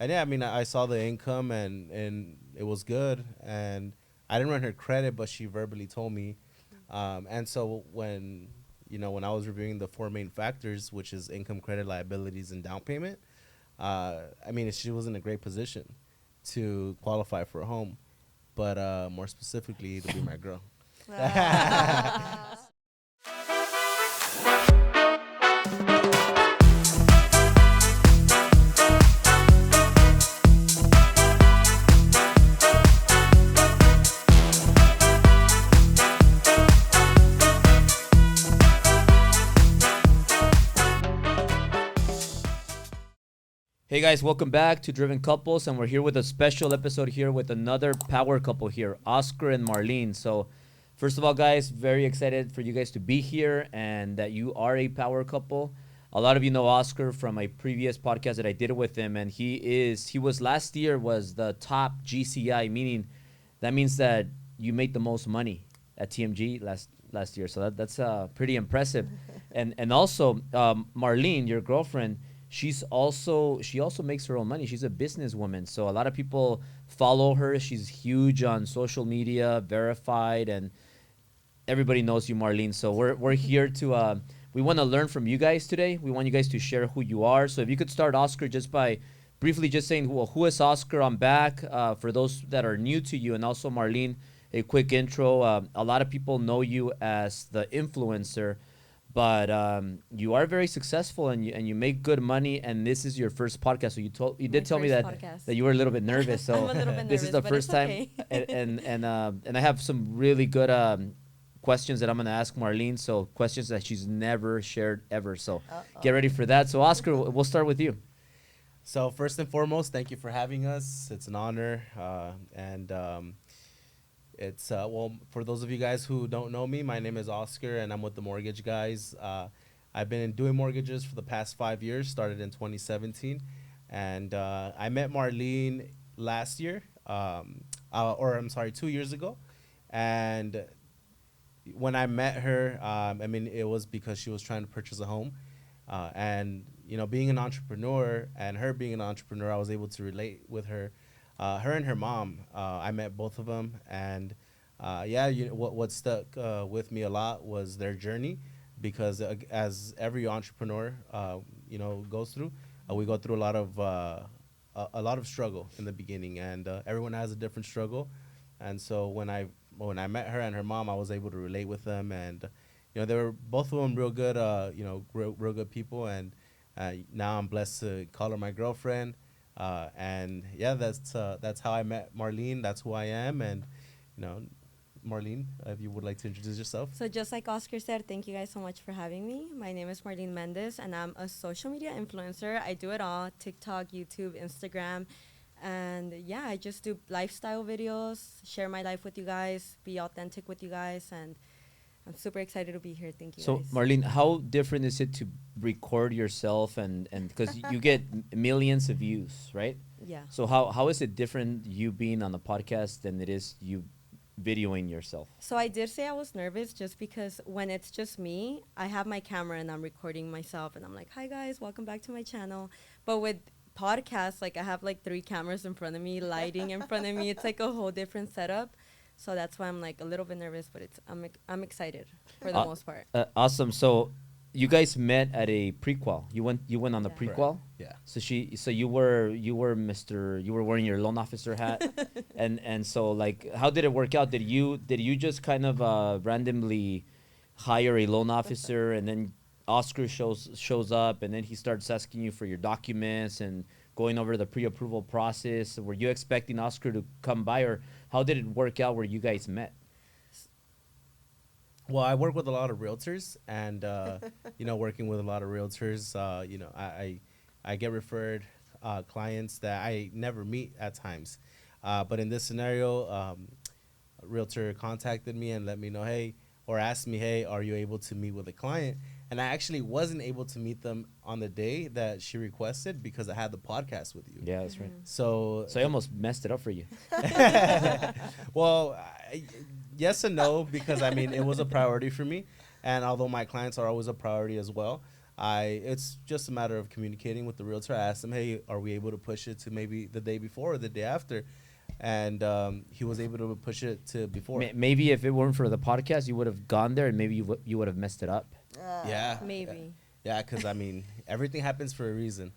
And yeah, I mean, I saw the income and it was good. And I didn't run her credit, but she verbally told me. And so when when I was reviewing the four main factors, which is income, credit, liabilities, and down payment, I mean, she was in a great position to qualify for a home, but more specifically, to be my girl. Ah. Hey guys, welcome back to Driven Couples, and we're here with a special episode here with another power couple here, Oscar and Marlene. So, first of all, guys, very excited for you guys to be here and that you are a power couple. A lot of you know Oscar from a previous podcast that I did with him, and he was last year was the top GCI, meaning that means that you made the most money at TMG last year. So that's pretty impressive. And also Marlene, your girlfriend, she also makes her own money. She's a businesswoman, so a lot of people follow her. She's huge on social media, verified, and everybody knows you, Marlene. So we're here to we want to learn from you guys today. We want you guys to share who you are. So if you could start, Oscar, just by briefly just saying, well, who is Oscar? I'm back for those that are new to you, and also Marlene, a quick intro. A lot of people know you as the influencer, but you are very successful and you make good money, and this is your first podcast. So you did My tell me first that podcast. that you were a little bit nervous. So I'm a little bit this is nervous, the but first it's time, okay. and I have some really good questions that I'm gonna ask Marlene. So questions that she's never shared ever. So get ready for that. So Oscar, we'll start with you. So first and foremost, thank you for having us. It's an honor, and it's well, for those of you guys who don't know me, my name is Oscar, and I'm with the Mortgage Guys. I've been doing mortgages for the past 5 years. Started in 2017, and I met Marlene last year, or I'm sorry, 2 years ago, and when I met her, I mean, it was because she was trying to purchase a home, and being an entrepreneur and her being an entrepreneur, I was able to relate with her. Her and her mom, I met both of them, and yeah, what stuck with me a lot was their journey, because as every entrepreneur, goes through, we go through a lot of struggle in the beginning, and everyone has a different struggle, and so when I met her and her mom, I was able to relate with them, and they were both of them real good, real good people, and now I'm blessed to call her my girlfriend, and yeah, that's how I met Marlene. That's who I am, and you know, Marlene, if you would like to introduce yourself. So just like Oscar said, thank you guys so much for having me. My name is Marlene Mendez, and I'm a social media influencer. I do it all: TikTok, YouTube, Instagram, and yeah, I just do lifestyle videos, share my life with you guys, be authentic with you guys, and I'm super excited to be here. Thank you So guys. Marlene, how different is it to record yourself and because you get millions of views, right? Yeah. So how is it different you being on the podcast than it is you videoing yourself? So I did say I was nervous just because when it's just me, I have my camera and I'm recording myself and I'm like, "Hi guys, welcome back to my channel." But with podcasts, like I have like 3 cameras in front of me, lighting in front of me. It's like a whole different setup. So that's why I'm like a little bit nervous, but I'm excited for the most part. Awesome. So you guys met at a prequel. You went on the Yeah. prequel. Yeah. So you were Mr. You were wearing your loan officer hat, and so like how did it work out? Did you just kind of randomly hire a loan officer, and then Oscar shows up, and then he starts asking you for your documents and going over the pre-approval process? Were you expecting Oscar to come by, or how did it work out where you guys met? Well, I work with a lot of realtors, and working with a lot of realtors, I get referred clients that I never meet at times, but in this scenario, a realtor contacted me and let me know, hey, or asked me, hey, are you able to meet with a client? And I actually wasn't able to meet them on the day that she requested because I had the podcast with you. Yeah, that's right. So, So I almost messed it up for you. well, yes and no, because I mean it was a priority for me, and although my clients are always a priority as well, it's just a matter of communicating with the realtor. I asked him, hey, are we able to push it to maybe the day before or the day after? And he was able to push it to before. Maybe if it weren't for the podcast, you would have gone there and maybe you would have messed it up. Yeah. Maybe. Yeah, because I mean, everything happens for a reason.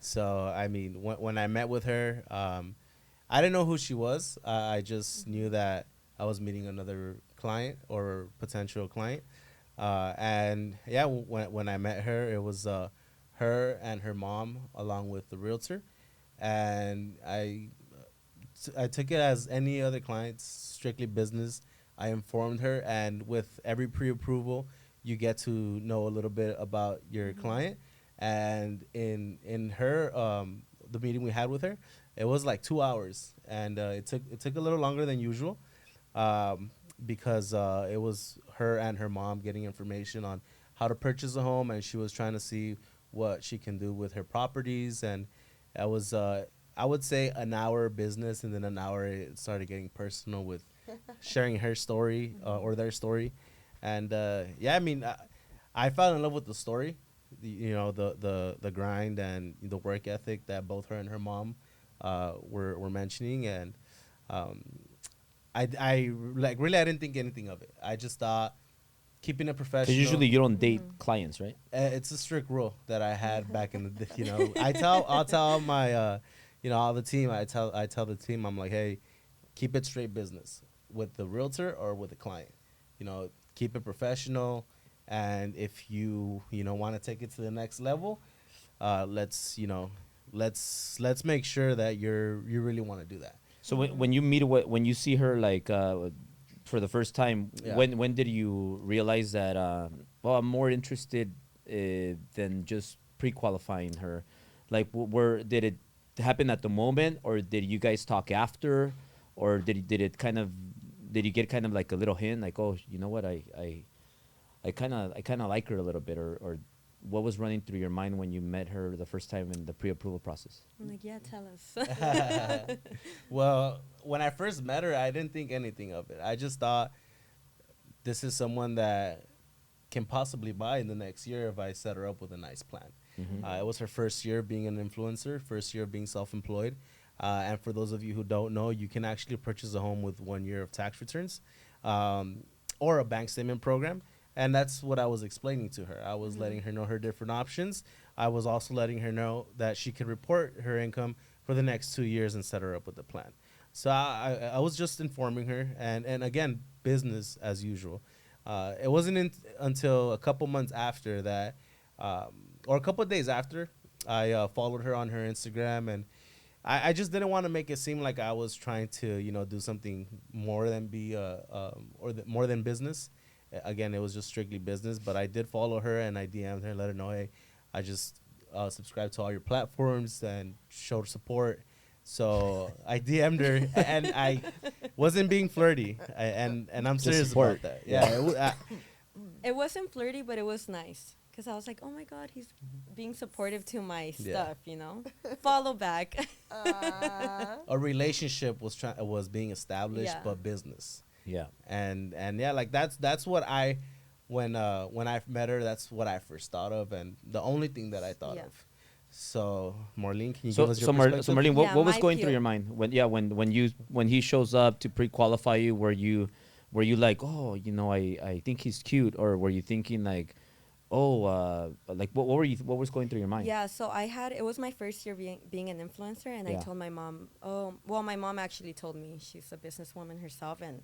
So I mean, when I met with her, I didn't know who she was. I just knew that I was meeting another client or potential client. And yeah, when I met her, it was her and her mom along with the realtor, and I took it as any other client, strictly business. I informed her, and with every pre-approval, you get to know a little bit about your client. And in her the meeting we had with her, it was like 2 hours, and it took a little longer than usual, because it was her and her mom getting information on how to purchase a home, and she was trying to see what she can do with her properties. And it was I would say an hour business, and then an hour it started getting personal with sharing her story or their story. And yeah, I mean, I fell in love with the story, the grind and the work ethic that both her and her mom were mentioning. And I like really I didn't think anything of it. I just thought keeping it professional. Because usually you don't date clients, right? It's a strict rule that I had back in the I'll tell my all the team. I tell the team, I'm like, hey, keep it straight business with the realtor or with the client. Keep it professional, and if you want to take it to the next level, let's make sure that you really want to do that. So when you meet when you see her like for the first time, Yeah. when did you realize that well, I'm more interested than just pre-qualifying her? Like where did it happen at the moment, or did you guys talk after, or did you get kind of like a little hint like, oh, you know what, I kind of like her a little bit, or what was running through your mind when you met her the first time in the pre-approval process? I'm like, yeah, tell us. Well, when I first met her, I didn't think anything of it. I just thought this is someone that can possibly buy in the next year if I set her up with a nice plan. It was her first year being an influencer, first year of being self-employed. And for those of you who don't know, you can actually purchase a home with 1 year of tax returns, or a bank statement program. And that's what I was explaining to her. I was letting her know her different options. I was also letting her know that she could report her income for the next 2 years and set her up with a plan. So I was just informing her, and again, business as usual. It wasn't until a couple months after that, or a couple of days after, I followed her on her Instagram, and I just didn't want to make it seem like I was trying to, do something more than more than business. Again, it was just strictly business, but I did follow her, and I DM'd her, let her know, hey, I just subscribed to all your platforms and showed support. So I DM'd her, and I wasn't being flirty, and I'm serious about that. Yeah, It wasn't flirty, but it was nice. Because I was like, oh my God, he's being supportive to my stuff, Follow back. a relationship was being established, Yeah. but business. Yeah. And yeah, like that's what when I met her, that's what I first thought of, and the only thing that I thought of. So Marlene, can you give us your perspective? So Marlene, Yeah, what was my going through view. your mind when he shows up to pre-qualify you? Were you like, oh, I think he's cute, or were you thinking like, oh, like what was going through your mind? Yeah, so it was my first year being an influencer, and I told my mom, my mom actually told me, she's a businesswoman herself, and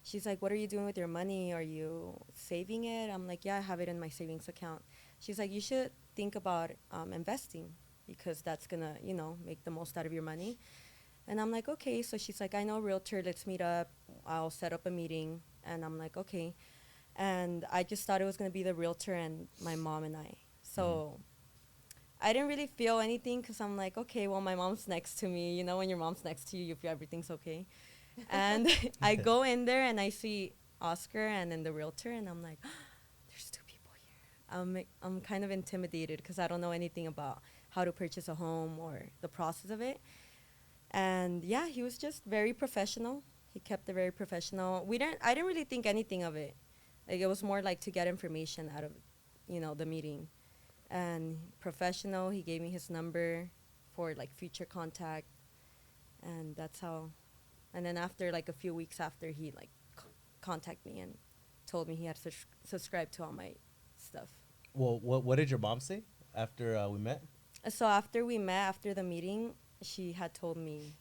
she's like, what are you doing with your money? Are you saving it? I'm like, yeah, I have it in my savings account. She's like, you should think about investing, because that's going to, make the most out of your money. And I'm like, okay. So she's like, I know a realtor, let's meet up. I'll set up a meeting. And I'm like, okay. And I just thought it was going to be the realtor and my mom and I. So I didn't really feel anything, because I'm like, okay, well, my mom's next to me. When your mom's next to you, you feel everything's okay. And I go in there and I see Oscar and then the realtor, and I'm like, there's two people here. I'm kind of intimidated, because I don't know anything about how to purchase a home or the process of it. And yeah, he was just very professional. He kept it very professional. I didn't really think anything of it. Like, it was more like to get information out of, the meeting. and professional. He gave me his number for like future contact, and that's how. And then after like a few weeks after, he like contacted me and told me he had subscribed to all my stuff. Well, what did your mom say after we met? So after we met, after the meeting, she had told me,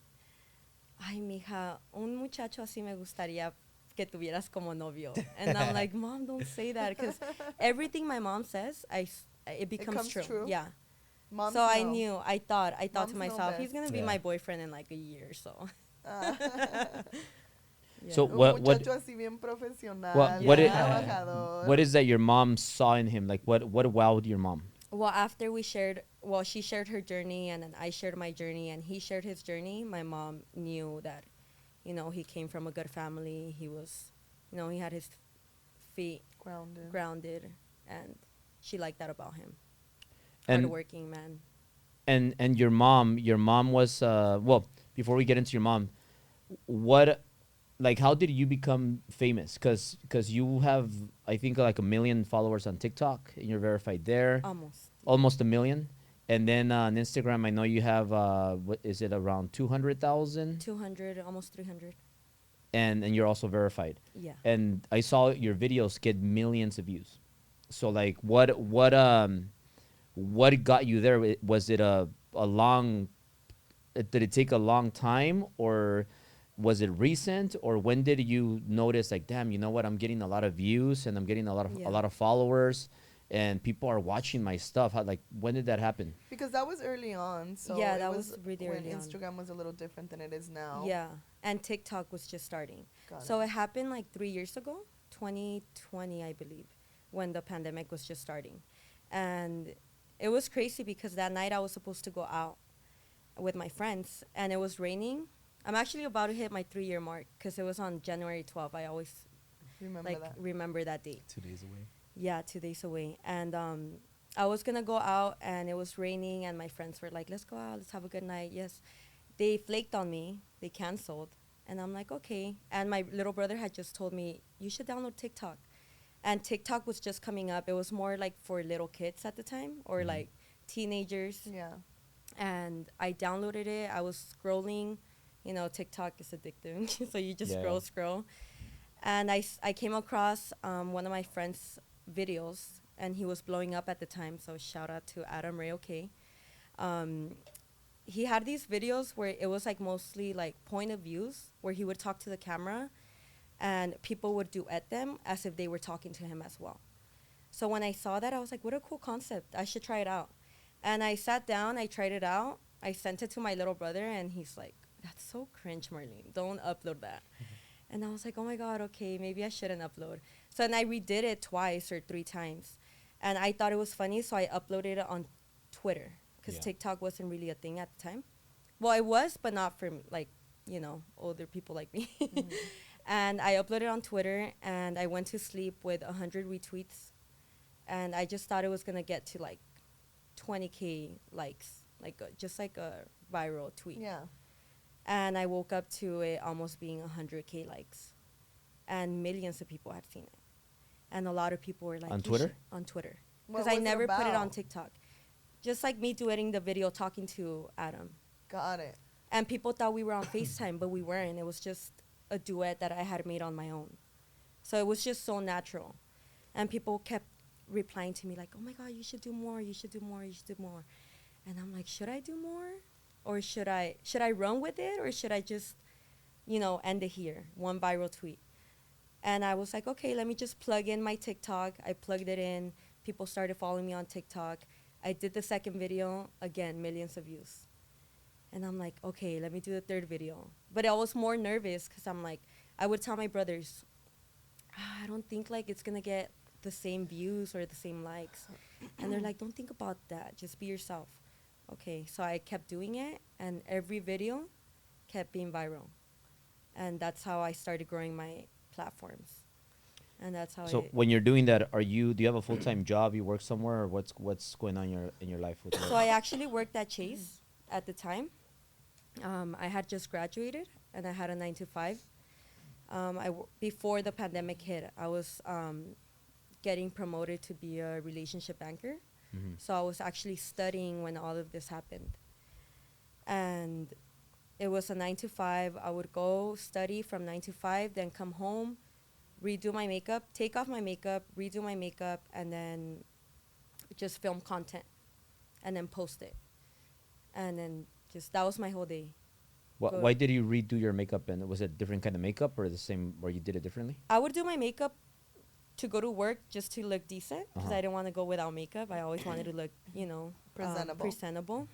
"Ay, mija, un muchacho así me gustaría que tuvieras como novio." And I'm like, "Mom, don't say that," because everything my mom says, it becomes true. Yeah. Moms So I know. knew, I thought Moms to know myself, he's best. gonna be Yeah. my boyfriend in like a year or so. Yeah. So Un what muchacho así bien profesional, what bien Yeah. trabajador. what is that your mom saw in him? Like what wowed your mom? Well, after we shared, well, she shared her journey, and then I shared my journey, and he shared his journey. My mom knew that, he came from a good family. He was, he had his feet Grounded. grounded, and she liked that about him. And Hardworking man. and your mom was well, before we get into your mom, what, like, how did you become famous? Because you have, I think, like 1 million followers on TikTok, and you're verified there. Almost 1 million. And then on Instagram, I know you have what is it, around 200,000, 200, almost 300. and you're also verified. Yeah. And I saw your videos get millions of views. So like, what got you there? Was it a long? Did it take a long time, or was it recent, or when did you notice, like, damn, you know what, I'm getting a lot of views and I'm getting a lot of followers, and people are watching my stuff? How, like, when did that happen? Because that was early on. So Yeah, it that was really when early on. Instagram was a little different than it is now. Yeah, and TikTok was just starting. Got So it happened like 3 years ago, 2020, I believe, when the pandemic was just starting. And it was crazy because that night I was supposed to go out with my friends, and it was raining. I'm actually about to hit my 3-year mark because it was on January 12th. I always remember that date. 2 days away. Yeah, 2 days away. And I was going to go out, and it was raining, and my friends were like, let's go out, let's have a good night. Yes. They flaked on me. They canceled. And I'm like, okay. And my little brother had just told me, you should download TikTok. And TikTok was just coming up. It was more like for little kids at the time, or like teenagers. Yeah. And I downloaded it. I was scrolling. TikTok is addictive. So you just scroll. And I came across one of my friend's videos, and he was blowing up at the time. So shout out to Adam Ray, okay. He had these videos where it was like mostly like point of views, where he would talk to the camera, and people would duet them as if they were talking to him as well. So when I saw that, I was like, what a cool concept. I should try it out. And I sat down, I tried it out. I sent it to my little brother, and he's like, that's so cringe, Marlene. Don't upload that. And I was like, oh my God, okay, maybe I shouldn't upload. So then I redid it twice or 3 times. And I thought it was funny, so I uploaded it on Twitter, because TikTok wasn't really a thing at the time. Well, it was, but not for like, older people like me. And I uploaded on Twitter, and I went to sleep with 100 retweets. And I just thought it was going to get to like 20K likes, like just like a viral tweet. Yeah. And I woke up to it almost being 100K likes, and millions of people had seen it. And a lot of people were like, on Twitter? On Twitter. What Because I was it never put it on about? TikTok. Just like me doing the video talking to Adam. Got it. And people thought we were on FaceTime, but we weren't. It was just a duet that I had made on my own. So it was just so natural. And people kept replying to me like, oh my God, you should do more, you should do more, you should do more. And I'm like, should I do more? Or should I run with it? Or should I just, end it here, one viral tweet? And I was like, okay, let me just plug in my TikTok. I plugged it in. People started following me on TikTok. I did the second video, again, millions of views. And I'm like, okay, let me do the third video. But I was more nervous because I'm like, I would tell my brothers, I don't think like it's going to get the same views or the same likes. And they're like, don't think about that. Just be yourself. Okay, so I kept doing it, and every video kept being viral. And that's how I started growing my platforms. And that's how So when you're doing that, do you have a full-time job? You work somewhere, or what's going on in your life with work? So I actually worked at Chase at the time. I had just graduated, and I had a 9 to 5. Before the pandemic hit, I was getting promoted to be a relationship banker. Mhm. So I was actually studying when all of this happened. And it was a 9 to 5. I would go study from 9 to 5, then come home, redo my makeup, take off my makeup, redo my makeup, and then just film content and then post it. And then just that was my whole day. Go- Why did you redo your makeup? And was it different kind of makeup or the same, or you did it differently? I would do my makeup to go to work just to look decent because Uh-huh. I didn't want to go without makeup. I always wanted to look, Presentable. presentable.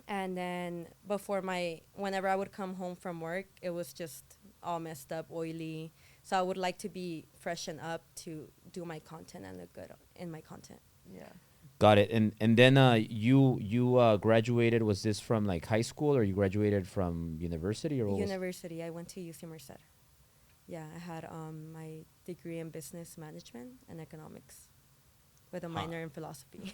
And then whenever I would come home from work, it was just all messed up, oily. So I would like to be freshened up to do my content and look good in my content. Yeah. Got it. And then you graduated. Was this from like high school, or you graduated from university, or what was- University, I went to UC Merced. Yeah, I had my degree in business management and economics with a minor in philosophy.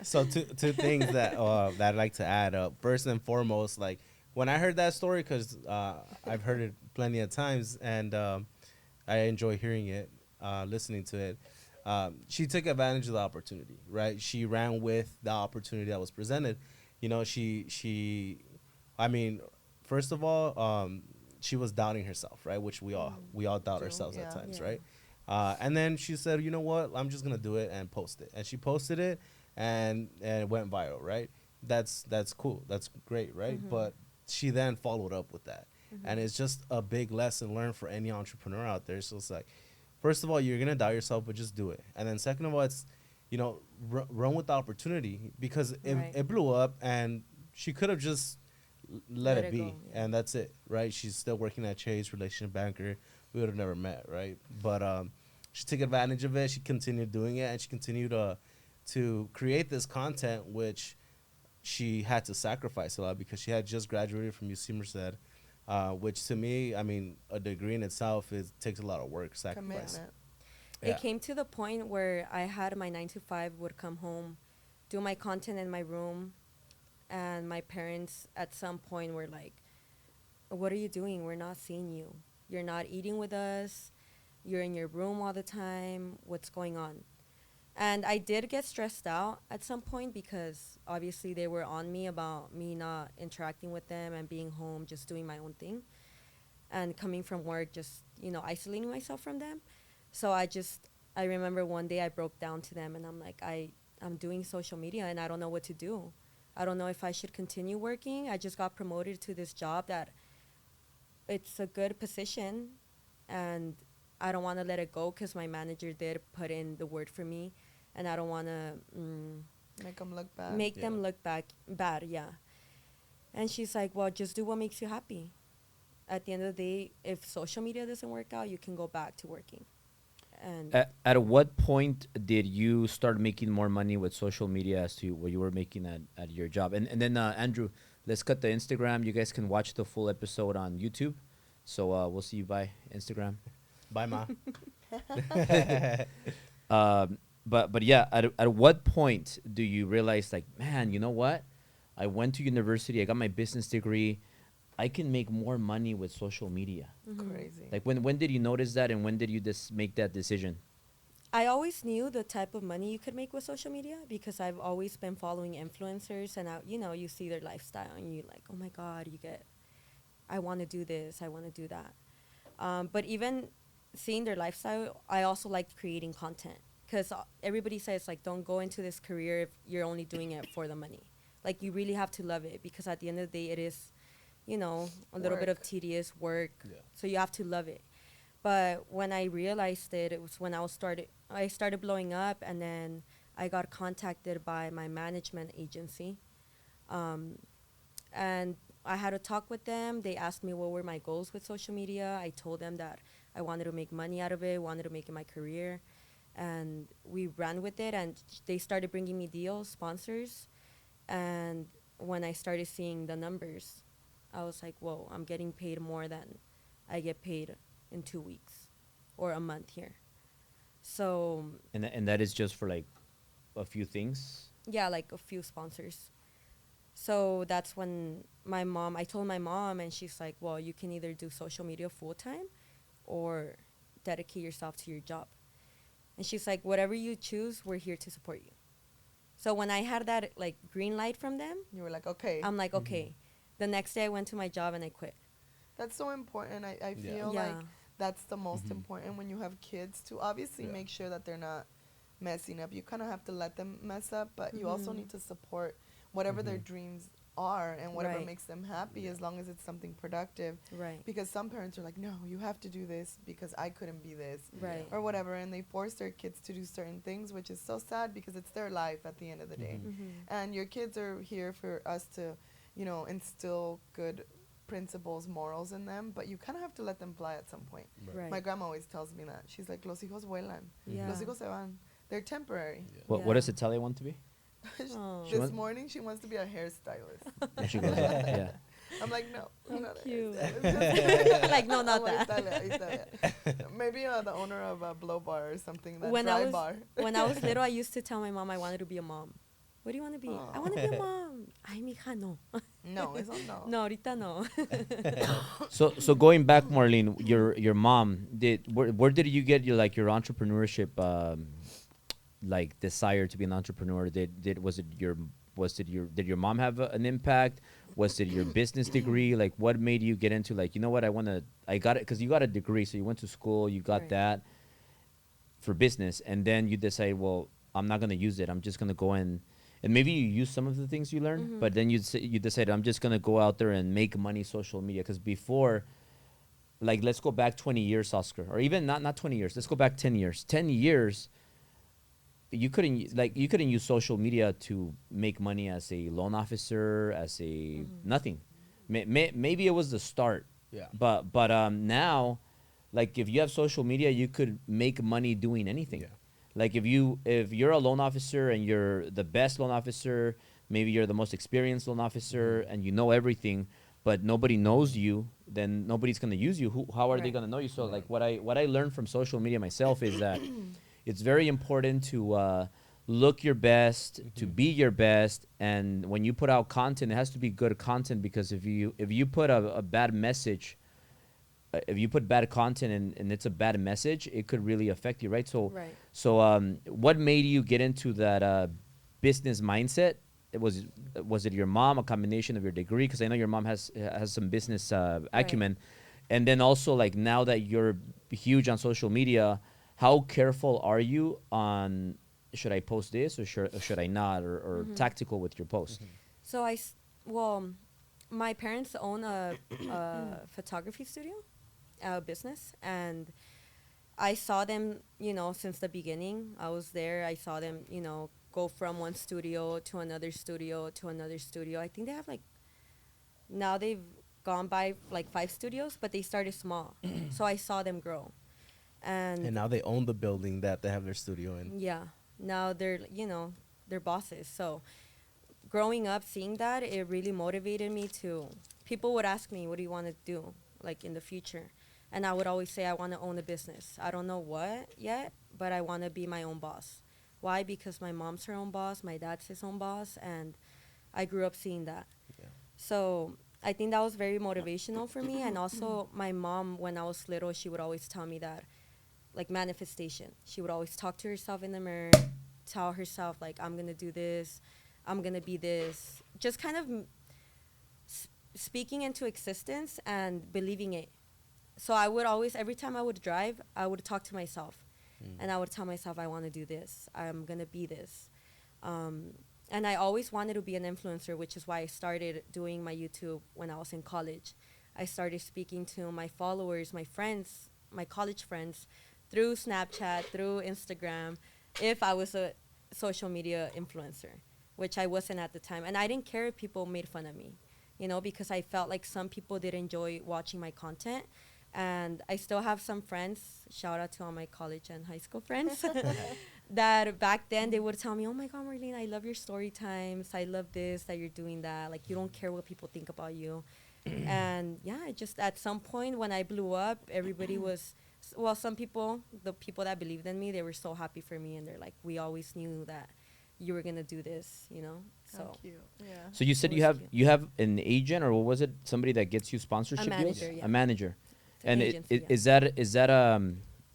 So two things that I'd like to add. First and foremost, like when I heard that story, because I've heard it plenty of times, and I enjoy hearing it, listening to it. She took advantage of the opportunity, right? She ran with the opportunity that was presented. You know, I mean, first of all, she was doubting herself, right? Which we all doubt Do, ourselves at yeah. times, Yeah. right? And then she said, you know what? I'm just gonna do it and post it. And she posted it, and it went viral, right? That's cool. That's great, right? Mhm. But she then followed up with that, Mhm. and it's just a big lesson learned for any entrepreneur out there. So it's like, first of all, you're gonna doubt yourself, but just do it. And then second of all, it's, run with the opportunity, because Right. it blew up, and she could have just let it be, go, yeah. and that's it, right? She's still working at Chase, relationship banker. We would have never met, right? But she took advantage of it. She continued doing it, and she continued to create this content, which she had to sacrifice a lot because she had just graduated from UC Merced, which to me, I mean, a degree in itself takes a lot of work, sacrifice. Commitment. Yeah. It came to the point where I had my 9 to 5, would come home, do my content in my room, and my parents at some point were like, "What are you doing? We're not seeing you. You're not eating with us. You're in your room all the time. What's going on?" And I did get stressed out at some point because obviously they were on me about me not interacting with them and being home, just doing my own thing. And coming from work, just, isolating myself from them. So I remember one day I broke down to them and I'm like, I'm doing social media and I don't know what to do. I don't know if I should continue working. I just got promoted to this job that it's a good position and I don't want to let it go because my manager did put in the word for me and I don't want to Make them look bad. make Yeah. them look bad, yeah. And she's like, well, just do what makes you happy. At the end of the day, if social media doesn't work out, you can go back to working. And At what point did you start making more money with social media as to what you were making at your job? And then Andrew, let's cut the Instagram. You guys can watch the full episode on YouTube. So we'll see you by Instagram. Bye, ma. But yeah, at what point do you realize, like, man, you know what? I went to university. I got my business degree. I can make more money with social media. Crazy. Like, when did you notice that, and when did you make that decision? I always knew the type of money you could make with social media because I've always been following influencers and you see their lifestyle and you're like, oh my God, I want to do this, I want to do that. But even seeing their lifestyle, I also liked creating content because everybody says like, don't go into this career if you're only doing it for the money. Like you really have to love it because at the end of the day, it is, a little bit of Work. tedious work. Yeah. So you have to love it. But when I realized it was when I started blowing up, and then I got contacted by my management agency, and I had a talk with them. They asked me what were my goals with social media. I told them that I wanted to make money out of it, wanted to make it my career, and we ran with it. And they started bringing me deals, sponsors, and when I started seeing the numbers, I was like, whoa, I'm getting paid more than I get paid in 2 weeks or a month here. So And that is just for like a few things. yeah, like a few sponsors. So that's when I told my mom, and she's like, well, you can either do social media full time or dedicate yourself to your job. And she's like, whatever you choose, we're here to support you. So when I had that like green light from them, You were like, okay. I'm like, okay. The next day I went to my job and I quit. That's so important. I Yeah. feel Yeah. like that's the most important when you have kids to obviously make sure that they're not messing up. You kind of have to let them mess up, but you also need to support whatever their dreams are and whatever Right. makes them happy as long as it's something productive. Right. Because some parents are like, no, you have to do this because I couldn't be this Right. or whatever, and they force their kids to do certain things, which is so sad because it's their life at the end of the day. And your kids are here for us to, you know, instill good principles, morals in them, but you kind of have to let them fly at some point. Right. My grandma always tells me that. She's like, los hijos vuelan. Yeah. Los hijos se van. They're temporary. What does Italia want to be? Oh. This morning, she wants to be a hairstylist. There she goes. Yeah. I'm like, no. So not a cute. hairstylist. Like, no, not I'm like, that. Italia. Maybe the owner of a blow bar or something, that When dry I was bar. when I was little, I used to tell my mom I wanted to be a mom. What do you want to be? I want to be a mom. Ay, mija, no. No, eso no. No, ahorita no. So going back, Marlene, your mom where did you get your entrepreneurship like desire to be an entrepreneur? Did your mom have an impact? Was it your business degree? Like, what made you get into, like, you know what, I got it because you got a degree, so you went to school, you got Right. that for business, and then you decide, well, I'm not gonna use it. I'm just gonna go in, and maybe you use some of the things you learned, but then you decide, I'm just gonna go out there and make money social media. Because before, like, let's go back 20 years, Oscar, or even not 20 years. Let's go back 10 years. 10 years. You couldn't use social media to make money as a loan officer, as a nothing. Maybe it was the start. Yeah. But now, like, if you have social media, you could make money doing anything. Yeah. Like, if you're a loan officer and you're the best loan officer, maybe you're the most experienced loan officer and you know everything, but nobody knows you, then nobody's gonna use you. How are they Right. gonna know you? So like what I learned from social media myself is that it's very important to look your best, to be your best, and when you put out content, it has to be good content, because if you put a bad message, if you put bad content and it's a bad message, it could really affect you, right? So Right. what made you get into that business mindset? Was it your mom, a combination of your degree? Because I know your mom has some business acumen, and then also, like, now that you're huge on social media, how careful are you on, should I post this or should I not, or tactical with your post? So my parents own a photography studio, business, and I saw them, since the beginning. I was there. I saw them, go from one studio to another studio to another studio. I think they have now they've gone by 5 studios, but they started small. So I saw them grow. And now they own the building that they have their studio in. yeah, now they're bosses. So growing up, seeing that, it really motivated me to. People would ask me, "What do you want to do, in the future?" And I would always say, "I want to own a business. I don't know what yet, but I want to be my own boss." Why? Because my mom's her own boss, my dad's his own boss, and I grew up seeing that. Yeah. So I think that was very motivational for me. And also, my mom, when I was little, she would always tell me that. Manifestation. She would always talk to herself in the mirror, tell herself, I'm going to do this, I'm going to be this. Just kind of speaking into existence and believing it. So I would always, every time I would drive, I would talk to myself. And I would tell myself, I want to do this. I'm going to be this. And I always wanted to be an influencer, which is why I started doing my YouTube when I was in college. I started speaking to my followers, my friends, my college friends, through Snapchat, through Instagram, if I was a social media influencer, which I wasn't at the time. And I didn't care if people made fun of me, because I felt like some people did enjoy watching my content. And I still have some friends, shout out to all my college and high school friends, that back then they would tell me, "Oh my God, Marlene, I love your story times. I love this, that you're doing that. You don't care what people think about you." And yeah, just at some point when I blew up, everybody was, some people, the people that believed in me, they were so happy for me. And they're like, "We always knew that you were going to do this, So How cute. Yeah. So you said It you was have cute. you have an agent, or what was it? Somebody that gets you sponsorship deals? manager, yeah. A manager. It's an And agency, yeah. is that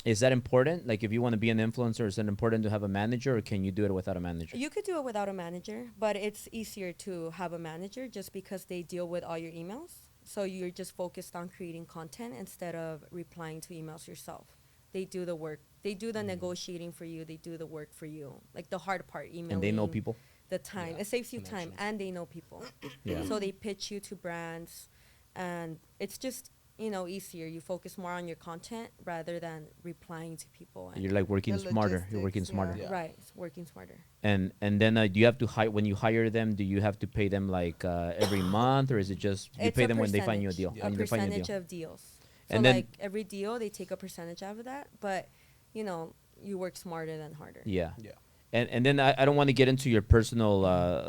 Is that important? Like, if you want to be an influencer, is it important to have a manager, or can you do it without a manager? You could do it without a manager, but it's easier to have a manager just because they deal with all your emails. So you're just focused on creating content instead of replying to emails yourself. They do the work. They do the negotiating for you. They do the work for you. Like the hard part, emailing. And they know people. The time. Yeah, It saves you time, connections. and they know people. Yeah. So they pitch you to brands, and it's just, easier. You focus more on your content rather than replying to people. And You're like working The smarter. You're working logistics, smarter. Yeah. Right, it's working smarter. And then do you have to hire when you hire them? Do you have to pay them like every month, or is it just you It's pay a them when they find you a percentage. deal? A When they find you a percentage deal. of deals. So And then- like every deal, they take a percentage out of that, but you work smarter than harder. Yeah. Yeah. And then I don't want to get into your personal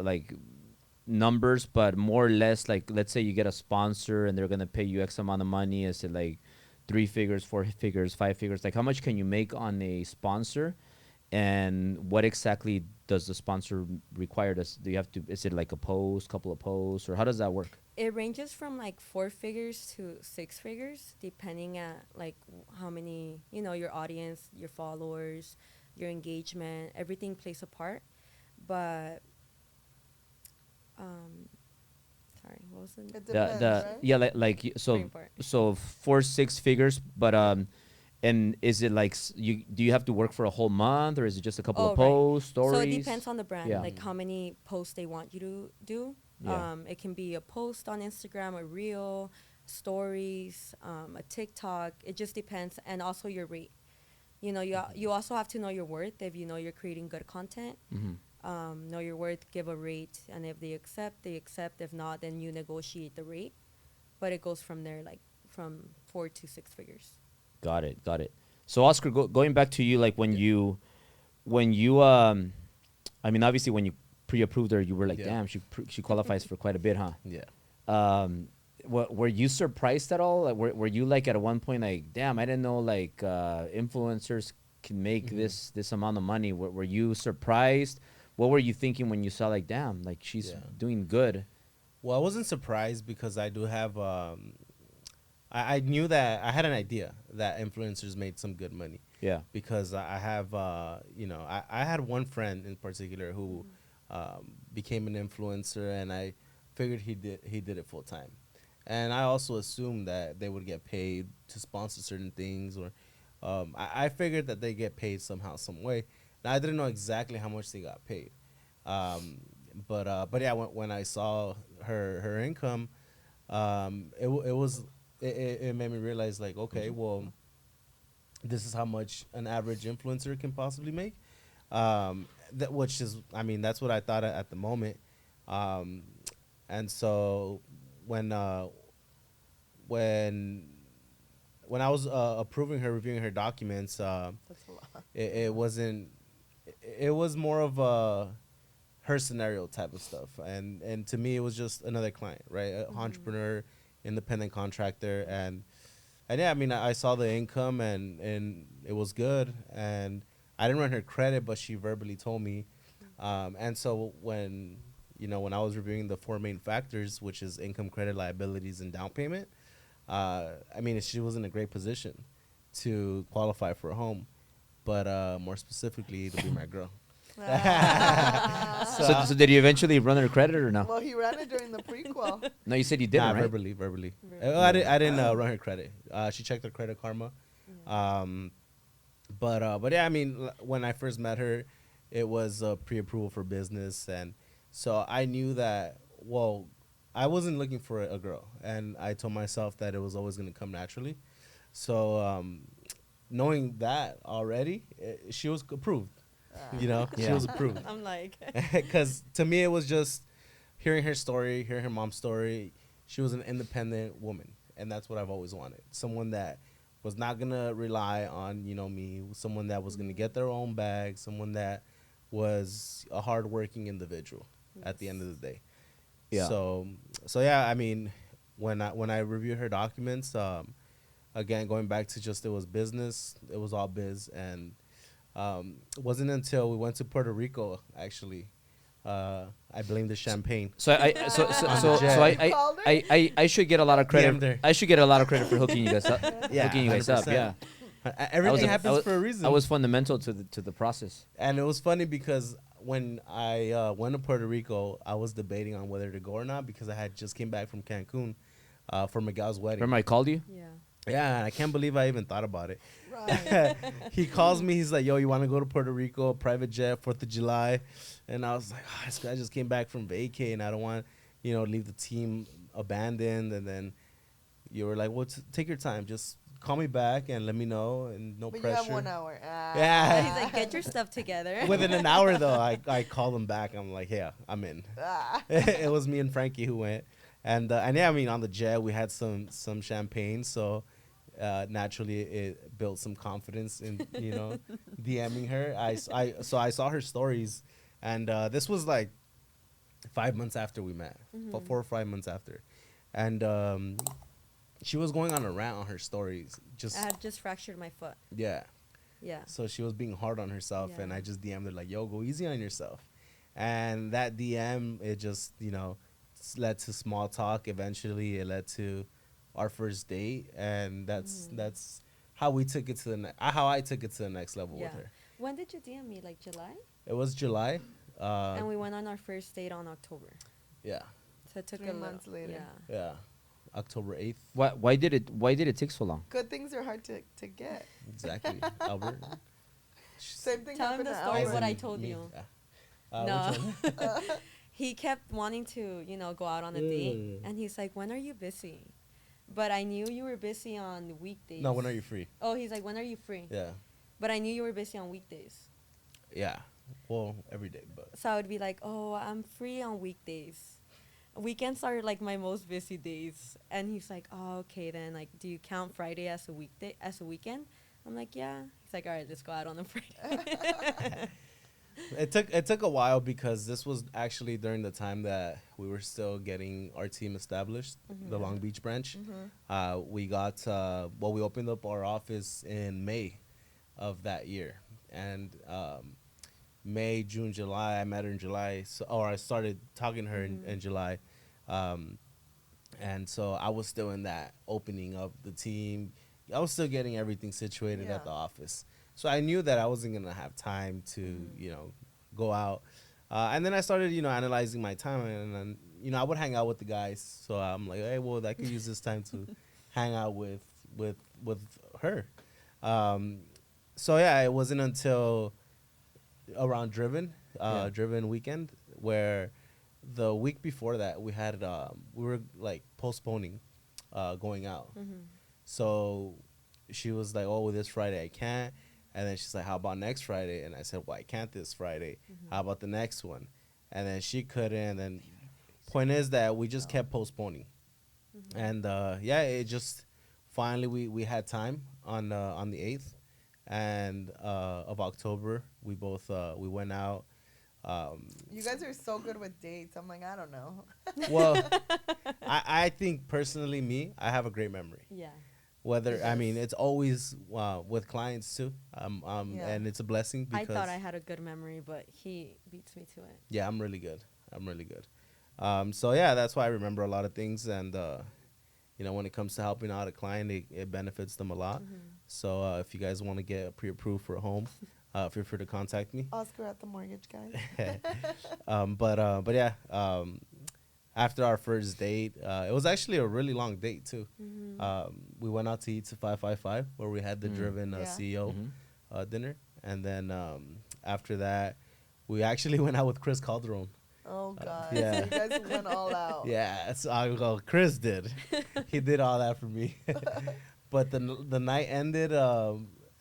like numbers, but more or less, like, let's say you get a sponsor and they're gonna pay you X amount of money. Is it like 3 figures, 4 figures, 5 figures? Like, how much can you make on a sponsor, and what exactly does the sponsor require? Do you have to? Is it like a post, couple of posts, or how does that work? It ranges from like 4 figures to 6 figures, depending at like how many, your audience, your followers, your engagement, everything plays a part. But, sorry, what was it? It depends, The right? yeah, so Very important. 4-6 figures, but and is it like do you have to work for a whole month, or is it just a couple of Oh, right. posts, stories? So it depends on the brand, Yeah. like how many posts they want you to do. Yeah. It can be a post on Instagram, a reel, stories, a TikTok. It just depends, and also your rate. You also have to know your worth. If you know you're creating good content, know your worth, give a rate, and if they accept, they accept. If not, then you negotiate the rate. But it goes from there, like from 4 to 6 figures. Got it. So Oscar, going back to you, like when you I mean, obviously when you pre-approved her, you were like, Yeah. damn, she qualifies for quite a bit, huh? Yeah. Were you surprised at all? Like, were you like at one point like, damn, I didn't know like influencers can make this amount of money? Were you surprised? What were you thinking when you saw like, damn, like she's Yeah. doing good? Well, I wasn't surprised because I do have. I knew that I had an idea that influencers made some good money Yeah. because I have, I had one friend in particular who became an influencer, and I figured he did it full time, and I also assumed that they would get paid to sponsor certain things, or I figured that they get paid somehow, some way. Now I didn't know exactly how much they got paid, but yeah, when I saw her income, it made me realize, like, okay, well, this is how much an average influencer can possibly make. Which is, I mean, that's what I thought at the moment. And so when I was reviewing her documents, That's a lot. it wasn't. It was more of a her scenario type of stuff, and to me, it was just another client, right? An entrepreneur, independent contractor, and yeah, I mean, I saw the income, and it was good, and I didn't run her credit, but she verbally told me, and so when I was reviewing the 4 main factors, which is income, credit, liabilities, and down payment, I mean, she was in a great position to qualify for a home, but more specifically, to be my girl. So did you eventually run her credit or no? Well, he ran it during the prequel. No, you said you didn't, Nah, right? verbally. I didn't run her credit. She checked her credit karma. But yeah, I mean, when I first met her, it was pre-approval for business, and so I knew that. Well, I wasn't looking for a girl, and I told myself that it was always going to come naturally. So knowing that already, she was approved. She Yeah. was approved. I'm like, Because to me, it was just hearing her story, hearing her mom's story. She was an independent woman, and that's what I've always wanted. Someone that was not going to rely on, me, someone that was going to get their own bag, someone that was a hardworking individual at the end of the day. Yeah. So yeah, I mean, when I reviewed her documents, again, going back to just it was business, it was all biz, and it wasn't until we went to Puerto Rico, actually. I blame the champagne. So I should get a lot of DM'd her. credit. I should get a lot of credit for hooking you guys up. Yeah, hooking you guys up. 100%. Yeah. Everything happens for a reason. I was fundamental to the process. And it was funny because when I went to Puerto Rico, I was debating on whether to go or not because I had just came back from Cancun for Miguel's wedding. Remember I called you? Yeah. Yeah, and I can't believe I even thought about it. Right. He calls me. He's like, "Yo, you want to go to Puerto Rico, private jet, 4th of July?" And I was like, I just came back from vacay, and I don't want, leave the team abandoned. And then you were like, "Well, take your time. Just call me back and let me know, and no But pressure." you have 1 hour. Yeah. He's like, get your stuff together. Within an hour, though, I called him back. I'm like, "Yeah, I'm in." It was me and Frankie who went, and yeah, I mean, on the jet we had some champagne, so naturally it built some confidence in DMing her. So I saw her stories, and this was like 5 months after we met, 4 or 5 months after, and she was going on a rant on her stories. I had just fractured my foot. Yeah. Yeah. So she was being hard on herself, and Yeah. I just DM'd her like, "Yo, go easy on yourself." And that DM, it just, led to small talk. Eventually, it led to our first date, and that's how we took it to how I took it to the next level with her. When did you DM me? Like July? It was July. And we went on our first date on October. Yeah. So it took 3 months later. Yeah. Yeah. October 8th. Why did it take so long? Good things are hard to get. Exactly. Albert. Same thing Tell him happened the to story Albert. what I told Me. you. Yeah. No. Which one? He kept wanting to, go out on a date. And he's like, when are you busy? But I knew you were busy on weekdays. No, when are you free? Oh, he's like, when are you free? Yeah. But I knew you were busy on weekdays. Yeah. Well, every day, but. So I would be like, oh, I'm free on weekdays. Weekends are like my most busy days. And he's like, oh, okay, then like, do you count Friday as a weekday, as a weekend? I'm like, yeah. He's like, all right, let's go out on a Friday. It took a while because this was actually during the time that we were still getting our team established, the Long Beach branch. We got we opened up our office in May of that year, and May, June, July. I met her in July, I started talking to her in July, and so I was still in that opening of the team. I was still getting everything situated at the office. So I knew that I wasn't going to have time to, go out. And then I started, analyzing my time. And then, I would hang out with the guys. So I'm like, hey, well, I could use this time to hang out with her. So, yeah, it wasn't until around Driven weekend where the week before that we had, we were, like, postponing going out. So she was like, oh, this Friday I can't. And then she's like, how about next Friday? And I said, well, I can't this Friday. How about the next one? And then she couldn't. And then point is that we just kept postponing. And, it just finally we had time on the 8th of October. We both we went out. You guys are so good with dates. I'm like, I don't know. Well, I think personally, I have a great memory. Yeah. It's always with clients too, and it's a blessing because I thought I had a good memory, but he beats me to it. Yeah, I'm really good. So yeah, that's why I remember a lot of things, and when it comes to helping out a client, it benefits them a lot. So if you guys want to get pre-approved for a home, feel free to contact me. Oscar at the mortgage guy. But yeah. After our first date, it was actually a really long date too. We went out to eat to 555 where we had the Driven CEO dinner, and then after that, we actually went out with Chris Calderon. Oh God! Yeah. So you guys went all out. Yeah, so Chris did. He did all that for me. But the night ended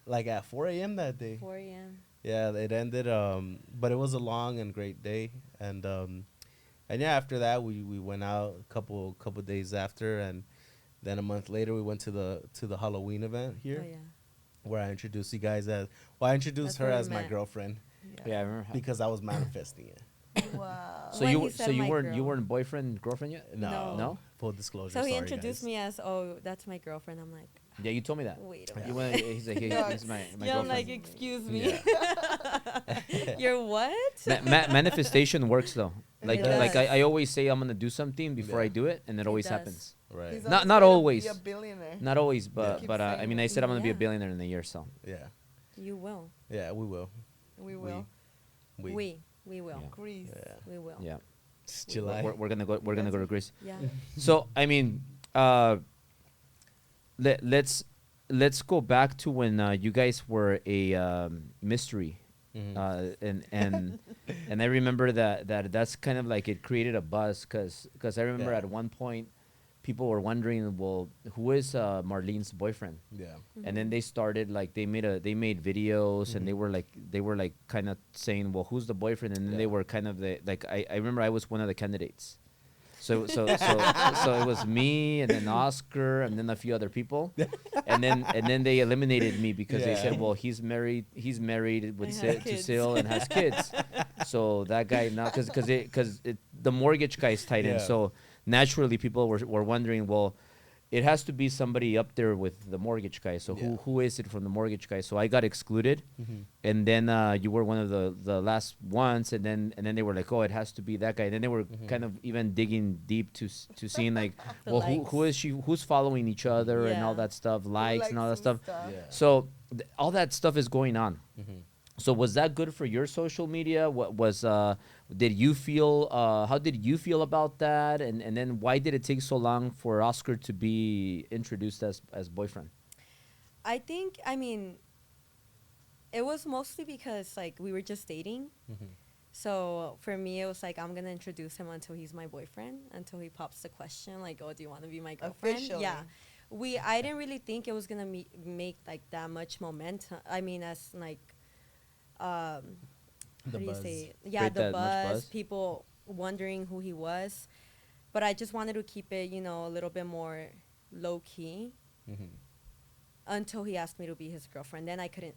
like at 4 a.m. that day. 4 a.m. Yeah, it ended. But it was a long and great day, and yeah, after that we went out a couple days after, and then a month later we went to the Halloween event here, where I introduced you guys as I introduced her as my girlfriend. Yeah, I remember. Because I was manifesting it. Wow. So you weren't boyfriend girlfriend yet? No. Full disclosure. So he sorry, introduced guys. me as, oh, that's my girlfriend. I'm like, Yeah, you told me that. wait a Yeah. minute. He's like, he's my Yeah, I'm girlfriend. like, excuse me. You're what? Manifestation works though. Like It does. I always say I'm gonna do something before I do it, and it always does. happens. Right. He's Not on his way to always. Be a billionaire. Not always, He but keeps but I saying mean, it. I said I'm gonna be a Yeah. billionaire in a year, so Yeah. You will. Yeah. We will. We will. We will. Yeah. Greece. Yeah. We will. yeah. It's July. We're gonna go. We're gonna go to Greece. Yeah. So I mean, let's go back to when you guys were a mystery, Mhm. and I remember that's kind of like it created a buzz because I remember Yeah. at one point people were wondering, well, who is Marlene's boyfriend? Yeah. And then they started like they made videos and they were like kind of saying, well, who's the boyfriend? And then they Yeah. were kind of I remember I was one of the candidates. So it was me and then Oscar and then a few other people, and then they eliminated me because they Yeah. said, well, he's married with And has to kids. Syl and has kids, so that guy now because the mortgage guy's tied in, Yeah. so naturally people were wondering, well, it has to be somebody up there with the mortgage guy. So Yeah. who is it from the mortgage guy? So I got excluded, Mhm. and then you were one of the last ones, and then they were like, oh, it has to be that guy. And then they were kind of even digging deep to seeing like, The well, who likes. is she? Who's following each other and all Yeah. that stuff, Who likes and all that likes stuff. some Yeah. So all that stuff is going on. Mhm. So was that good for your social media? What was did you feel how did you feel about that? And then why did it take so long for Oscar to be introduced as boyfriend? I mean, it was mostly because like we were just dating. Mhm. So for me, it was like I'm gonna introduce him until he's my boyfriend, until he pops the question like, "Oh, do you want to be my girlfriend?" Officially. Yeah, I didn't really think it was gonna make like that much momentum. I mean, as like, how The do you buzz. say? it? Yeah, Create the that much buzz? people wondering who he was, but I just wanted to keep it, a little bit more low key Mhm. until he asked me to be his girlfriend. Then I couldn't.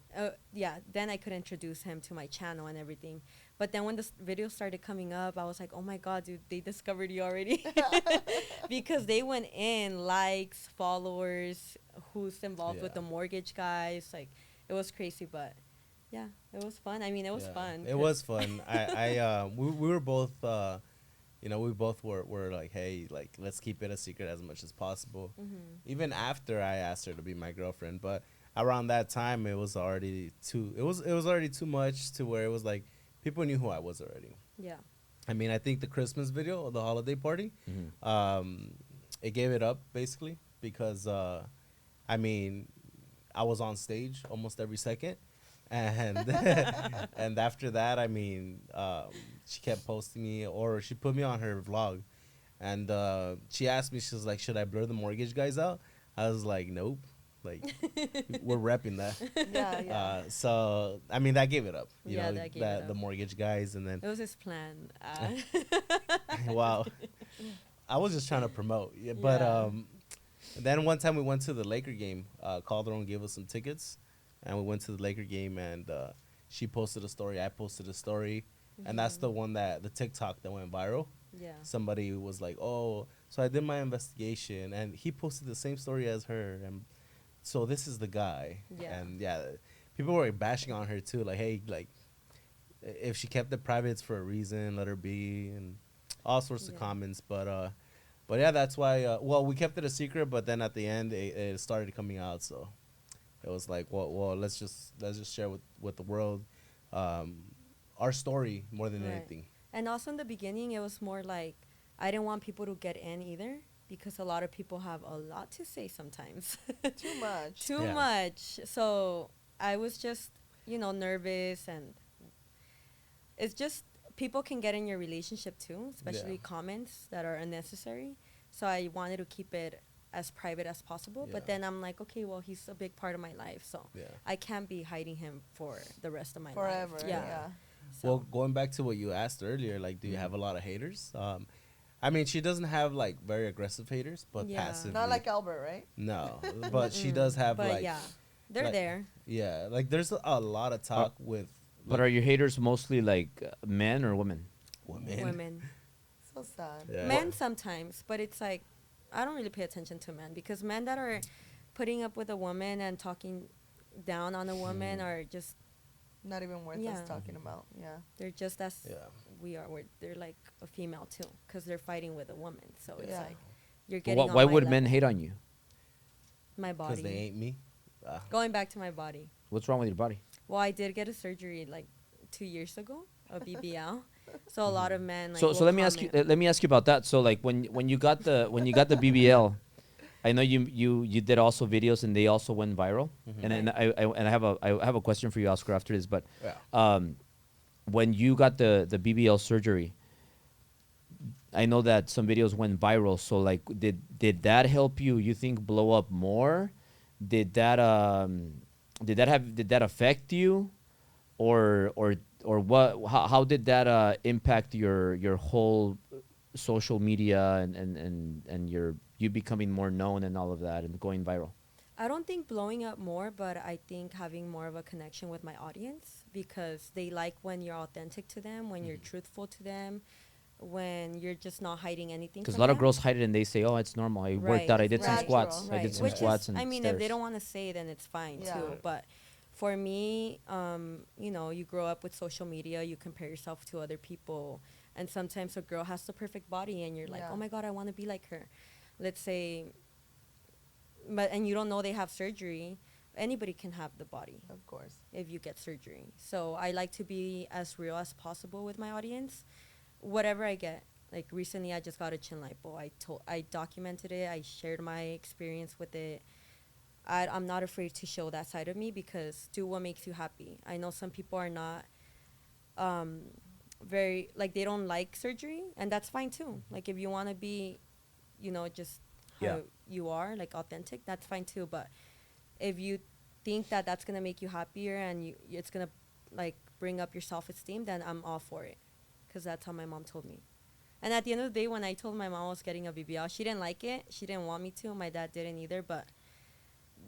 Then I could introduce him to my channel and everything. But then when the video started coming up, I was like, oh my god, dude, they discovered you already, because they went in likes, followers, who's involved with Yeah. the mortgage guys. Like, it was crazy, but yeah, it was fun. I mean, it was Yeah. fun. It was fun. We were both, we both were like, hey, like, let's keep it a secret as much as possible. Mhm. Even after I asked her to be my girlfriend, but around that time, it was already too. It was already too much to where it was like people knew who I was already. Yeah. I mean, I think the Christmas video, the holiday party, it gave it up basically because, I mean, I was on stage almost every second, and and after that, I mean, she kept posting me or she put me on her vlog, and she asked me, she was like, "Should I blur the mortgage guys out?" I was like, "Nope." Like, we're repping that. Yeah, yeah. So I mean, that gave it up. You Yeah, know, that gave it up. the mortgage guys, and then It was his plan. wow, I was just trying to promote. Yeah, but Yeah. then one time we went to the Laker game. Calderon gave us some tickets, and we went to the Laker game, and she posted a story. I posted a story, and that's the one the TikTok that went viral. Yeah. Somebody was like, "Oh, so I did my investigation," and he posted the same story as her, and so this is the guy. Yeah. And yeah, people were bashing on her too, like, "Hey, like, if she kept it private, it's for a reason. Let her be," and all sorts of Yeah. comments. But yeah, that's why. Well, we kept it a secret, but then at the end, it started coming out. So it was like, well, let's just share with the world, our story more than Right. anything. And also in the beginning, it was more like I didn't want people to get in either, because a lot of people have a lot to say sometimes. Too much. Too Yeah. much. So I was just, nervous, and it's just people can get in your relationship too, especially Yeah. comments that are unnecessary. So I wanted to keep it as private as possible. But Yeah. then I'm like, okay, well, he's a big part of my life, so Yeah. I can't be hiding him for the rest of my Forever. life. Yeah. So, Well, going back to what you asked earlier, like, do you have a lot of haters? I mean, she doesn't have like very aggressive haters, but Yeah. passive. Not like Albert, right? No, but she does have but like yeah, they're like- there. yeah, like there's a lot of talk with. But are your haters mostly like men or women? Women. So sad. Yeah. Men sometimes, but it's like I don't really pay attention to men, because men that are putting up with a woman and talking down on a woman Hmm. are just Not even worth Yeah. us talking about. Yeah. they're just as Yeah. we are. They're like a female too, because they're fighting with a woman. So it's Yeah. like You're getting on Why my would men level. hate on you? My Because they body. ain't me. Going back to my body. What's wrong with your body? Well, I did get a surgery like 2 years ago, a BBL. So a lot of men like So will so let me ask you comment. let me ask you about that. So like when you got the BBL, I know you did also videos and they also went viral. And I have a question for you, Oscar, after this. But Yeah. when you got the BBL surgery, I know that some videos went viral. So like, did that help you? You think blow up more? Did that did that affect you, or what? How did that impact your whole social media and you becoming more known and all of that and going viral? I don't think blowing up more, but I think having more of a connection with my audience because they like when you're authentic to them, when you're truthful to them, when you're just not hiding anything Because a from lot of them. girls hide it and they say, "Oh, it's normal. I worked Right, out. I It's did some natural. squats. I right. did some Which squats is, and I mean, if stairs." they don't want to say, then it's fine Yeah. too. But for me, you know, you grow up with social media, you compare yourself to other people, and sometimes a girl has the perfect body, and you're like, Yeah. oh my god, I want to be like her. Let's say, but and you don't know they have surgery. Anybody can have the body Of course. if you get surgery. So I like to be as real as possible with my audience. Whatever I get. Like recently I just got a chin lipo. I documented it. I shared my experience with it. I'm not afraid to show that side of me because do what makes you happy. I know some people are not um very like they don't like surgery and that's fine too. Like if you want to be, you know, just how Yeah. you are, like authentic, that's fine too. But if you think that that's gonna make you happier and it's gonna like bring up your self-esteem, then I'm all for it, because that's how my mom told me. And at the end of the day, when I told my mom I was getting a BBL, she didn't like it. She didn't want me to. My dad didn't either, but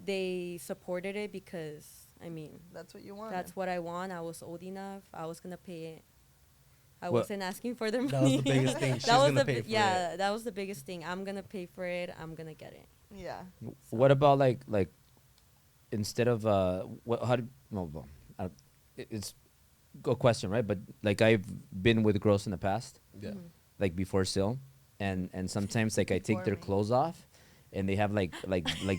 they supported it because I mean That's what you want. that's what I want. I was old enough. I was gonna pay it. I Well, wasn't asking for their money. That was the biggest thing. She's That was gonna the pay for yeah. it. That was the biggest thing. I'm gonna pay for it. I'm gonna get it. Yeah. What about like instead of what how do well, it's a question, right? But like I've been with girls in the past, Yeah. Mhm. like before Sil, and sometimes like I take Before their me. clothes off, and they have like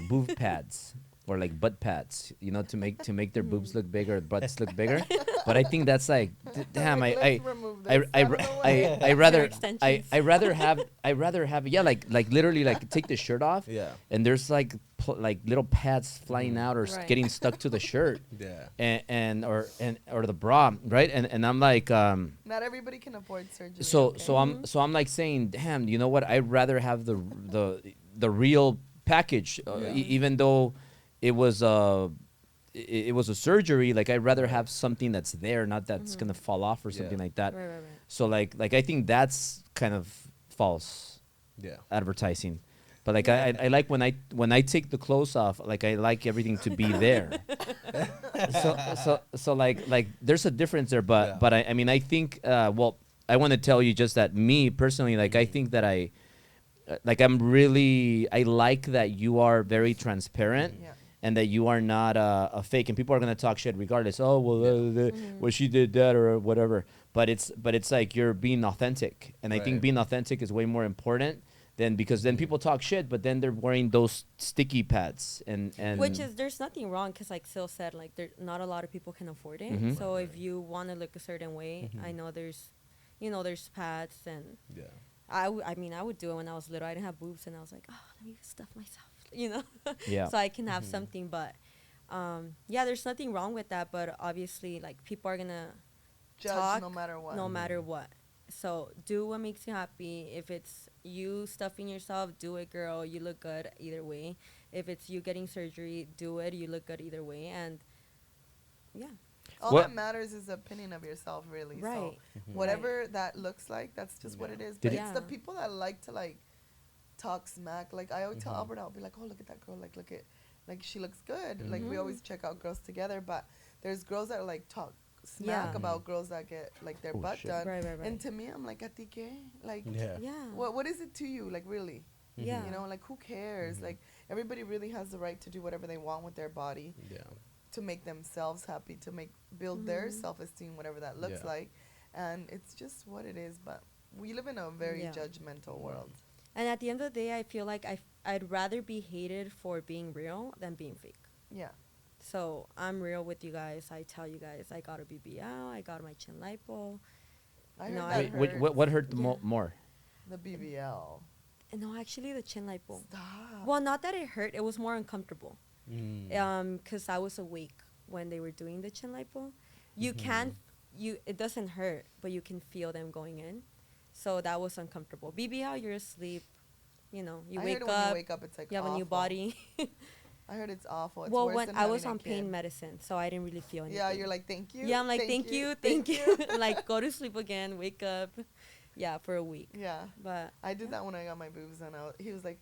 boob pads or like butt pads, you know, to make their boobs look bigger, butts look bigger. But I think that's like, damn, Like, I let's remove I this I out of the way. I rather extensions. I rather have yeah like literally like take the shirt off, Yeah. and there's like like little pads flying out or Right. getting stuck to the shirt Yeah. or the bra, right? And I'm like Not everybody can afford surgery. so okay? so I'm like saying, damn, you know what? I'd rather have the real package, Yeah. even though it was it was a surgery. Like I'd rather Right. have something that's there, not that's gonna fall off or Yeah. something like that. Right, right, right. So like I think that's kind of false Yeah. advertising. But like I like when I take the clothes off, like I like everything to be there. So like there's a difference there, but Yeah. but I mean I think well I want to tell you just that me personally, like I think that I like I like that you are very transparent. Yeah. And that you are not a fake, and people are gonna talk shit regardless. Oh well, Yeah. well she did that or whatever. But it's like you're being authentic, and I think Right. being authentic is way more important than because then people talk shit, but then they're wearing those sticky pads and Which is there's nothing wrong because like Sil said, like there not a lot of people can afford it. Mhm. So Right, if right. you want to look a certain way, I know there's, you know, there's pads and Yeah. I mean I would do it when I was little. I didn't have boobs and I was like, oh, let me stuff myself, you know, Yeah. so I can have something. But yeah, there's nothing wrong with that. But obviously, like people are gonna Judge talk no matter what. no matter what. So do what makes you happy. If it's you stuffing yourself, do it, girl. You look good either way. If it's you getting surgery, do it. You look good either way. And yeah, All What- that matters is the opinion of yourself, really. right. So whatever that looks like, that's just what Yeah. it is. Did But it- it's the Yeah. people that like to like talk smack. Like I always tell Albert, I'll be like, oh, look at that girl. Like look at, like she looks good. Like we always check out girls together. But there's girls that like talk smack Yeah. about girls that get like their Oh, butt shit. done. Right, right, right. And to me, I'm like, a ti qué? Like, Yeah. Yeah. what is it to you? Like really? Yeah. You know, like who cares? Like everybody really has the right to do whatever they want with their body, Yeah. to make themselves happy, to build their self-esteem, whatever that looks Yeah. like. And it's just what it is. But we live in a very Yeah. judgmental world. And at the end of the day, I feel like I'd rather be hated for being real than being fake. Yeah. So I'm real with you guys. I tell you guys, I got a BBL, I got my chin lipo. I No, heard I that Wait, hurts. what hurt Yeah. more? The BBL. No, actually, the chin lipo. Stop. Well, not that it hurt. It was more uncomfortable. Mm. Cause I was awake when they were doing the chin lipo. You Mhm. can't. It doesn't hurt, but you can feel them going in. So that was uncomfortable. BBL, you're asleep. You know, you I wake heard when up. you wake up, it's like You have a new awful. body. I heard it's awful. It's Well, worse when than I was having a on pain kid. medicine, so I didn't really feel anything. Yeah, you're like, thank you. Yeah, I'm like, thank you, thank you. Like, go to sleep again, wake up. Yeah, for a week. Yeah, But I did yeah. that when I got my boobs done. He was like,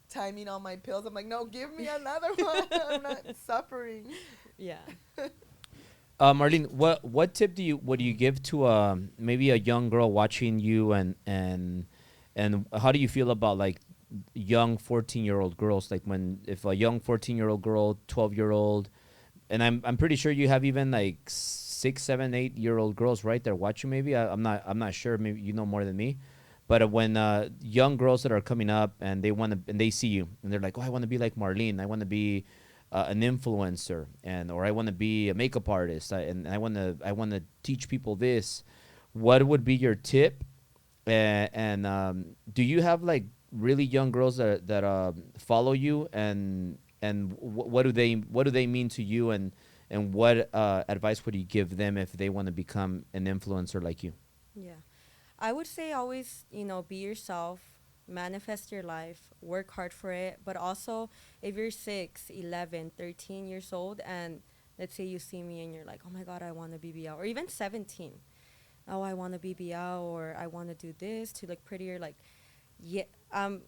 timing all my pills. I'm like, no, give me another one. I'm not suffering. Yeah. Marlene, what tip do you give to maybe a young girl watching you, and how do you feel about like young 14-year-old girls, like when if a young 14-year-old girl, 12-year-old, and I'm pretty sure you have even like 6, 7, 8-year-old girls right there watching. Maybe I'm not sure. Maybe you know more than me. But when young girls that are coming up and they want to and they see you and they're like, oh, I want to be like Marlene. I want to be an influencer, and or I want to be a makeup artist, and I want to teach people this. What would be your tip? And do you have like really young girls that follow you, and what do they mean to you, and what advice would you give them if they want to become an influencer like you? Yeah. I would say always, be yourself, manifest your life, work hard for it. But also, if you're 6, 11, 13 years old, and let's say you see me and you're like, oh my God, I want a BBL, or even 17. Oh, I want a BBL, or I want to do this to look prettier. Like, yeah, I'm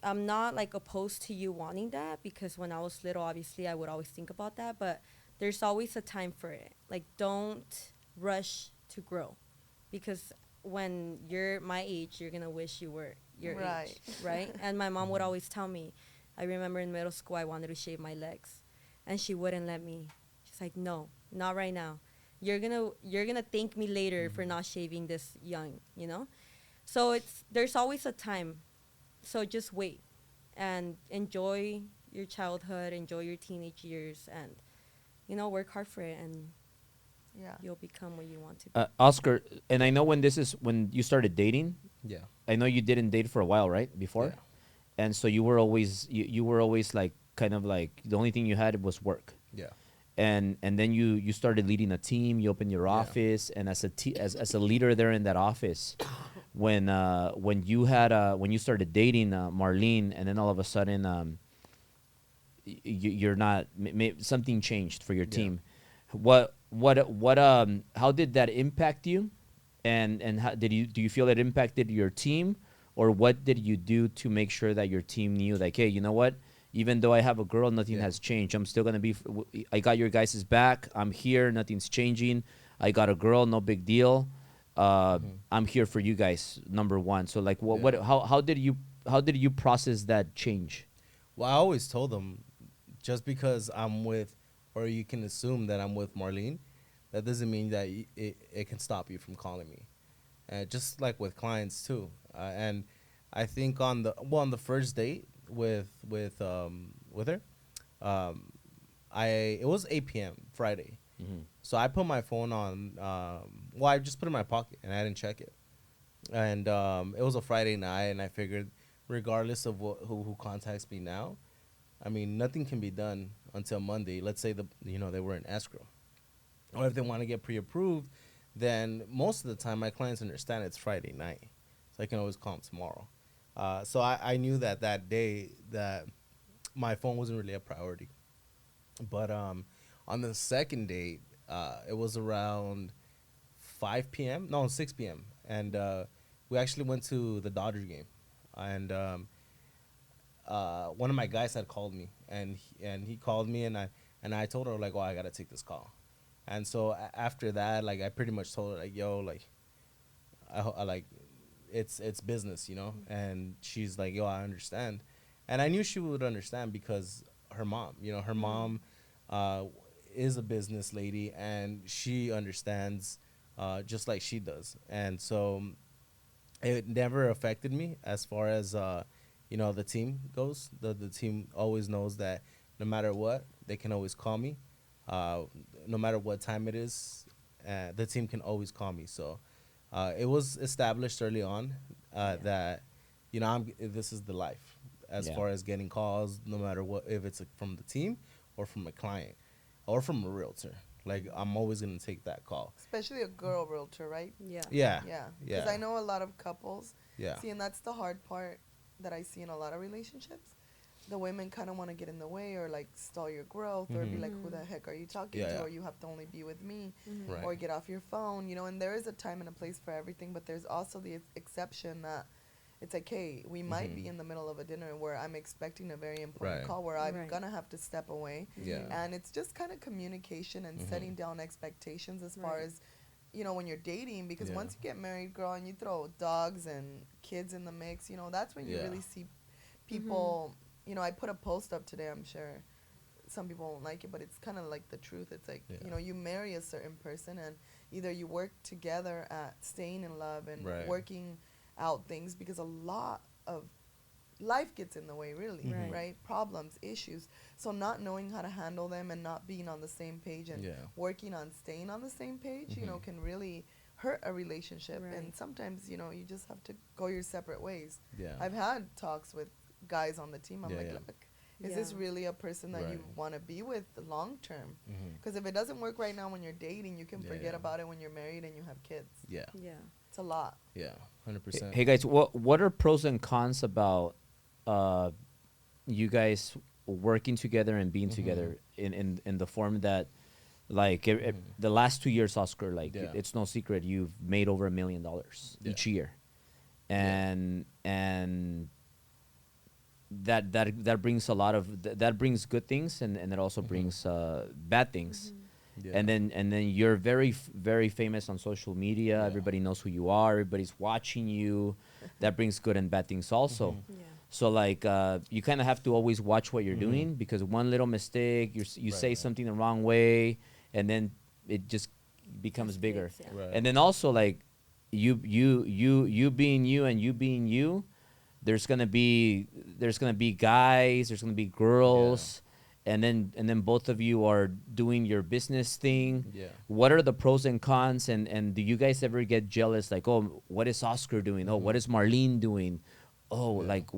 not like opposed to you wanting that, because when I was little, obviously I would always think about that. But there's always a time for it. Like, don't rush to grow, because when you're my age, you're gonna wish you were your Right. age, right? And my mom would always tell me. I remember in middle school, I wanted to shave my legs, and she wouldn't let me. She's like, "No, not right now. You're gonna thank me later for not shaving this young." So there's always a time. So just wait and enjoy your childhood, enjoy your teenage years, and work hard for it, and Yeah. you'll become what you want to be. Oscar, and I know when you started dating. Yeah. I know you didn't date for a while, right? Before, Yeah. and so you were always like kind of like the only thing you had was work. Yeah. And then you started leading a team. You opened your Yeah. office, and as a leader there in that office, when you started dating Marlene, and then all of a sudden you're not something changed for your Yeah. team. How did that impact you, and how do you feel it impacted your team, or what did you do to make sure that your team knew, like, hey, you know what? Even though I have a girl, nothing Yeah. has changed. I'm still gonna be. I got your guys' back. I'm here. Nothing's changing. I got a girl. No big deal. I'm here for you guys. Number one. So like, what? Yeah. How did you process that change? Well, I always told them, just because I'm with, or you can assume that I'm with Marlene, that doesn't mean that it can stop you from calling me. Just like with clients too. And I think on the first date with her, it was 8 p.m. Friday. So I put my phone on. I just put it in my pocket and I didn't check it. And it was a Friday night, and I figured, regardless of who contacts me now, I mean, nothing can be done until Monday. Let's say they were in escrow, or if they want to get pre-approved, then most of the time my clients understand it's Friday night, so I can always call them tomorrow. So I knew that day that my phone wasn't really a priority. But on the second date, it was around 5 p.m. No, 6 p.m. And we actually went to the Dodger game, and one of my guys had called me, and he called me, and I told her, like, oh, I gotta take this call. And so after that, like, I pretty much told her, like, yo, like, I like, it's business, and she's like, yo, I understand. And I knew she would understand, because her mom is a business lady, and she understands just like she does. And so it never affected me as far as the team goes. The team always knows that no matter what, they can always call me. No matter what time it is, the team can always call me. So it was established early on that this is the life as Yeah. far as getting calls, no matter what, if it's from the team or from a client or from a realtor. Like, I'm always gonna take that call. Especially a girl realtor, right? Yeah. Yeah. Yeah. Because Yeah. I know a lot of couples. Yeah. See, and that's the hard part that I see in a lot of relationships. The women kind of want to get in the way or like stall your growth or be like, who the heck are you talking Yeah, to? yeah. Or you have to only be with me Right. or get off your phone, and there is a time and a place for everything, but there's also the exception that it's like, hey, we might be in the middle of a dinner where I'm expecting a very important Right. call where I'm Right. going to have to step away. Yeah. And it's just kind of communication and setting down expectations as far Right. as, when you're dating, because Yeah. once you get married, girl, and you throw dogs and kids in the mix, that's when you Yeah. really see people. I put a post up today. I'm sure some people won't like it, but it's kind of like the truth. It's like, Yeah. you marry a certain person and either you work together at staying in love and Right. working out things, because a lot of life gets in the way, really, Right. right? Problems, issues. So not knowing how to handle them and not being on the same page and Yeah. working on staying on the same page, Mhm. can really hurt a relationship. Right. And sometimes, you just have to go your separate ways. Yeah. I've had talks with guys on the team. I'm Yeah, like, yeah. look, is this Yeah. really a person that you Right. want to be with long term? Mhm. Because if it doesn't work right now when you're dating, you can Yeah, forget yeah. about it when you're married and you have kids. Yeah. Yeah. It's a lot. Yeah. 100%. Hey guys, what are pros and cons about you guys working together and being together in the form that, like, the last 2 years, Oscar, like, Yeah. it's no secret you've made over $1 million Yeah. each year, and that brings a lot of that brings good things, and it also brings bad things. Yeah. And then you're very famous on social media. Yeah. Everybody knows who you are. Everybody's watching you. That brings good and bad things also. Yeah. So, like, you kind of have to always watch what you're doing, because one little mistake, you Right, say right. something the wrong way, and then it just becomes bigger. Mistakes, yeah. Right. And then also, like, you being you and you being you, there's gonna be guys, there's gonna be girls, and then both of you are doing your business thing. Yeah. What are the pros and cons, and do you guys ever get jealous, like, oh, what is Oscar doing? Oh, what is Marlene doing? Oh, Yeah. like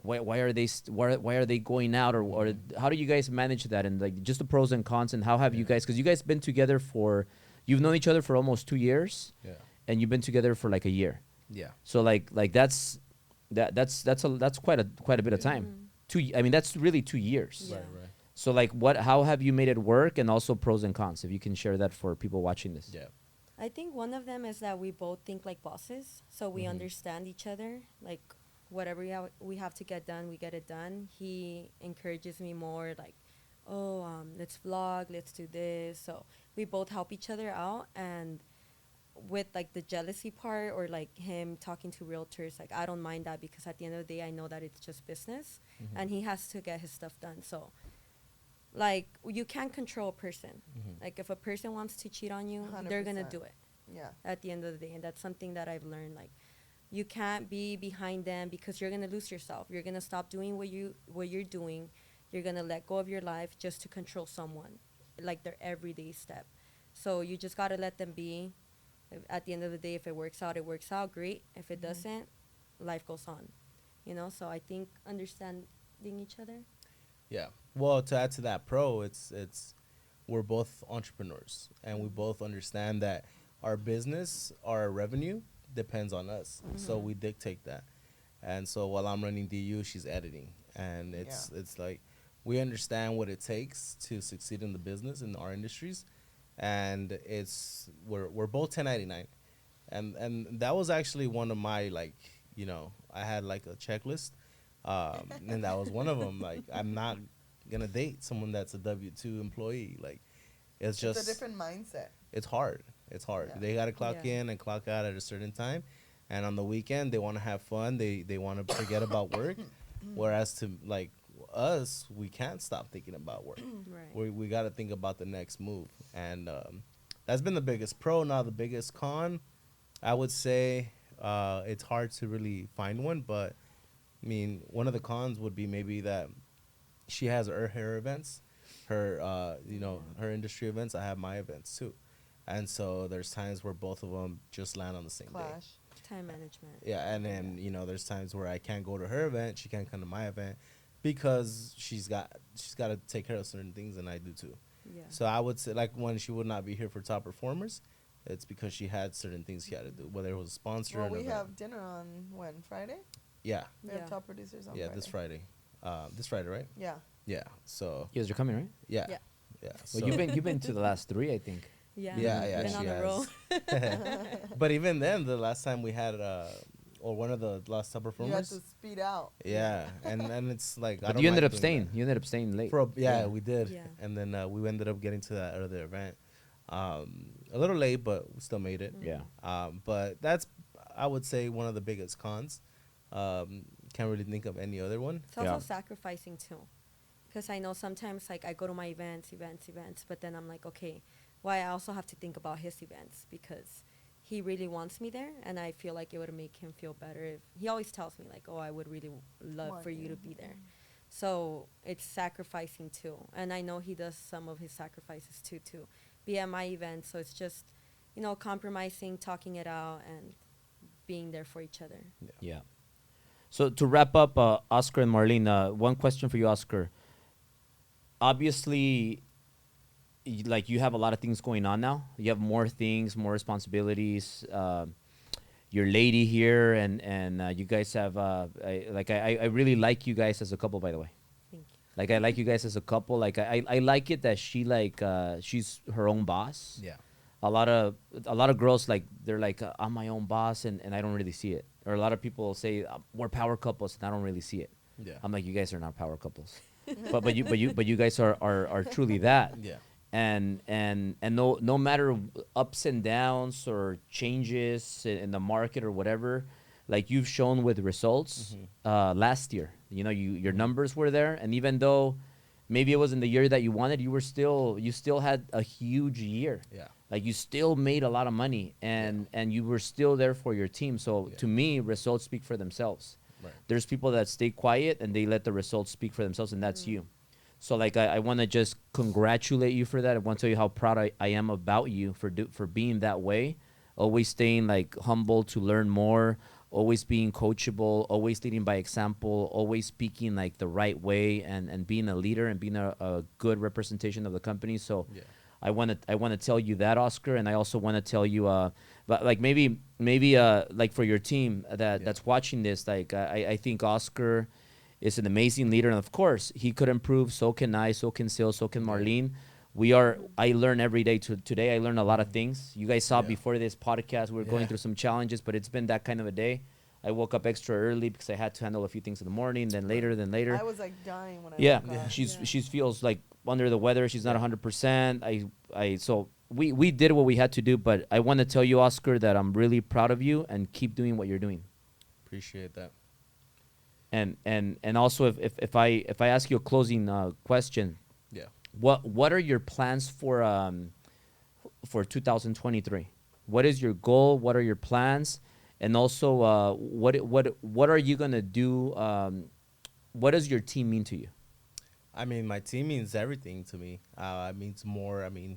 why are they why are they going out, or how do you guys manage that, and like just the pros and cons, and how have you guys, because you guys been together you've known each other for almost 2 years, Yeah. and you've been together for like a year. Yeah. So like that's quite a bit of time. I mean, that's really 2 years. Yeah. Right. Right. So like how have you made it work, and also pros and cons, if you can share that for people watching this. Yeah. I think one of them is that we both think like bosses, so we understand each other. Like, whatever we have to get done, we get it done. He encourages me more, like, oh, let's vlog, let's do this. So we both help each other out. And with like the jealousy part, or like him talking to realtors, like, I don't mind that, because at the end of the day, I know that it's just business, and he has to get his stuff done. So, like, you can't control a person. Like, if a person wants to cheat on you, they're gonna 100%. do it Yeah. at the end of the day. And that's something that I've learned. Like, you can't be behind them, because you're gonna lose yourself. You're gonna stop doing what you're doing. You're gonna let go of your life just to control someone, like their everyday step. So you just gotta let them be. At the end of the day, if it works out, it works out, great. If it doesn't, life goes on. So I think understanding each other. Yeah. Well, to add to that it's we're both entrepreneurs, and we both understand that our business, our revenue depends on us. So we dictate that. And so while I'm running DU, she's editing, and it's like we understand what it takes to succeed in the business in our industries, and we're both 1099, and that was actually one of my, like, I had like a checklist, and that was one of them. Like, I'm not gonna date someone that's a W-2 employee. Like, it's just It's a different mindset. it's hard. It's hard. Yeah. They got to clock Yeah. in and clock out at a certain time. And on the weekend, they want to have fun. They want to forget about work. Whereas to, like, us, we can't stop thinking about work. Right. We got to think about the next move. And that's been the biggest pro. Now, the biggest con, I would say, It's hard to really find one, but I mean, one of the cons would be maybe that she has her events, her her industry events. I have my events too, and so there's times where both of them just land on the same day. Clash. Time management. Yeah, and then there's times where I can't go to her event, she can't come to my event because she's got to take care of certain things, and I do too. Yeah. So I would say, like, when she would not be here for top performers, it's because she had certain things she had to do, whether it was a sponsor. Well, or an we event. have dinner on when Friday. Yeah, We Yeah. have top producers on. yeah, Friday. this Friday, right? Yeah. Yeah. So You guys are coming, right? yeah, Yeah. yeah. Well, So you've been to the last 3, I think. Yeah. yeah, Been she on a roll. has. But even then, the last time we had or one of the last top You had performers. to speed out. Yeah, and it's like I But don't you ended like up doing staying. that. You ended up staying late. Yeah, we did. Yeah. And then we ended up getting to that other event. A little late, but we still made it. Yeah. But that's, I would say, one of the biggest cons. Can't really think of any other one. It's also Yeah. sacrificing too, because I know sometimes like I go to my events, but then I'm like, okay, why I also have to think about his events because he really wants me there, and I feel like it would make him feel better if he always tells me like, oh, I would really love Want for you you. to be there. So it's sacrificing too, and I know he does some of his sacrifices too to be at my event. So it's just, compromising, talking it out, and being there for each other. Yeah. So to wrap up, Oscar and Marlene, one question for you, Oscar. Obviously, you have a lot of things going on now. You have more things, more responsibilities. Your lady here, and you guys have. I really like you guys as a couple, by the way. Thank you. Like I like you guys as a couple. Like I like it that she's her own boss. Yeah. A lot of girls, like, they're like, I'm my own boss, and I don't really see it. Or a lot of people say we're power couples, and I don't really see it. Yeah. I'm like, you guys are not power couples, but you guys are truly that. Yeah. And no matter ups and downs or changes in the market or whatever, like you've shown with results last year. Your numbers were there, and even though maybe it wasn't the year that you wanted, you still had a huge year. Yeah. Like you still made a lot of money, and you were still there for your team. So to me, results speak for themselves. Right. There's people that stay quiet and they let the results speak for themselves, and that's you. So like I want to just congratulate you for that. I want to tell you how proud I am about you for being that way, always staying like humble to learn more, always being coachable, always leading by example, always speaking like the right way, and being a leader and being a good representation of the company. So Yeah. I want to tell you that, Oscar, and I also want to tell you, but like maybe like for your team that's watching this, like I think Oscar is an amazing leader, and of course he could improve. So can I. So can Syl. So can Marlene. I learn every day. Today I learned a lot of things. You guys saw Yeah. before this podcast, we were going through some challenges, but it's been that kind of a day. I woke up extra early because I had to handle a few things in the morning, then later. I was like dying when I Yeah, woke up. she feels like under the weather. She's not 100%. So we did what we had to do, but I want to tell you, Oscar, that I'm really proud of you, and keep doing what you're doing. Appreciate that. And also if I ask you a closing question, Yeah. what are your plans for 2023? What is your goal? What are your plans? And also, what are you gonna do? What does your team mean to you? I mean, my team means everything to me. It means more. I mean,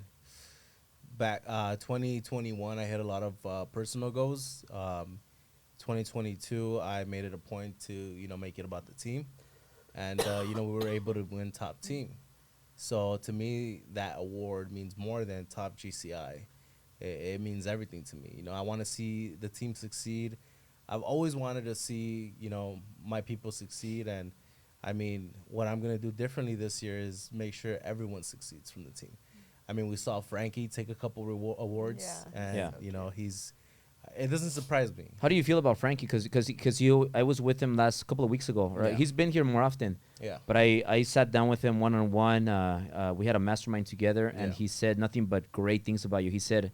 back 2021, I hit a lot of personal goals. 2022, I made it a point to make it about the team, and we were able to win top team. So to me, that award means more than top GCI. It means everything to me. I want to see the team succeed. I've always wanted to see my people succeed, and I mean, what I'm gonna do differently this year is make sure everyone succeeds from the team. I mean, we saw Frankie take a couple awards, Yeah. and Yeah. it doesn't surprise me. How do you feel about Frankie? Because I was with him last couple of weeks ago. Right, Yeah. he's been here more often. Yeah. But I sat down with him one-on-one. We had a mastermind together, and Yeah. he said nothing but great things about you. He said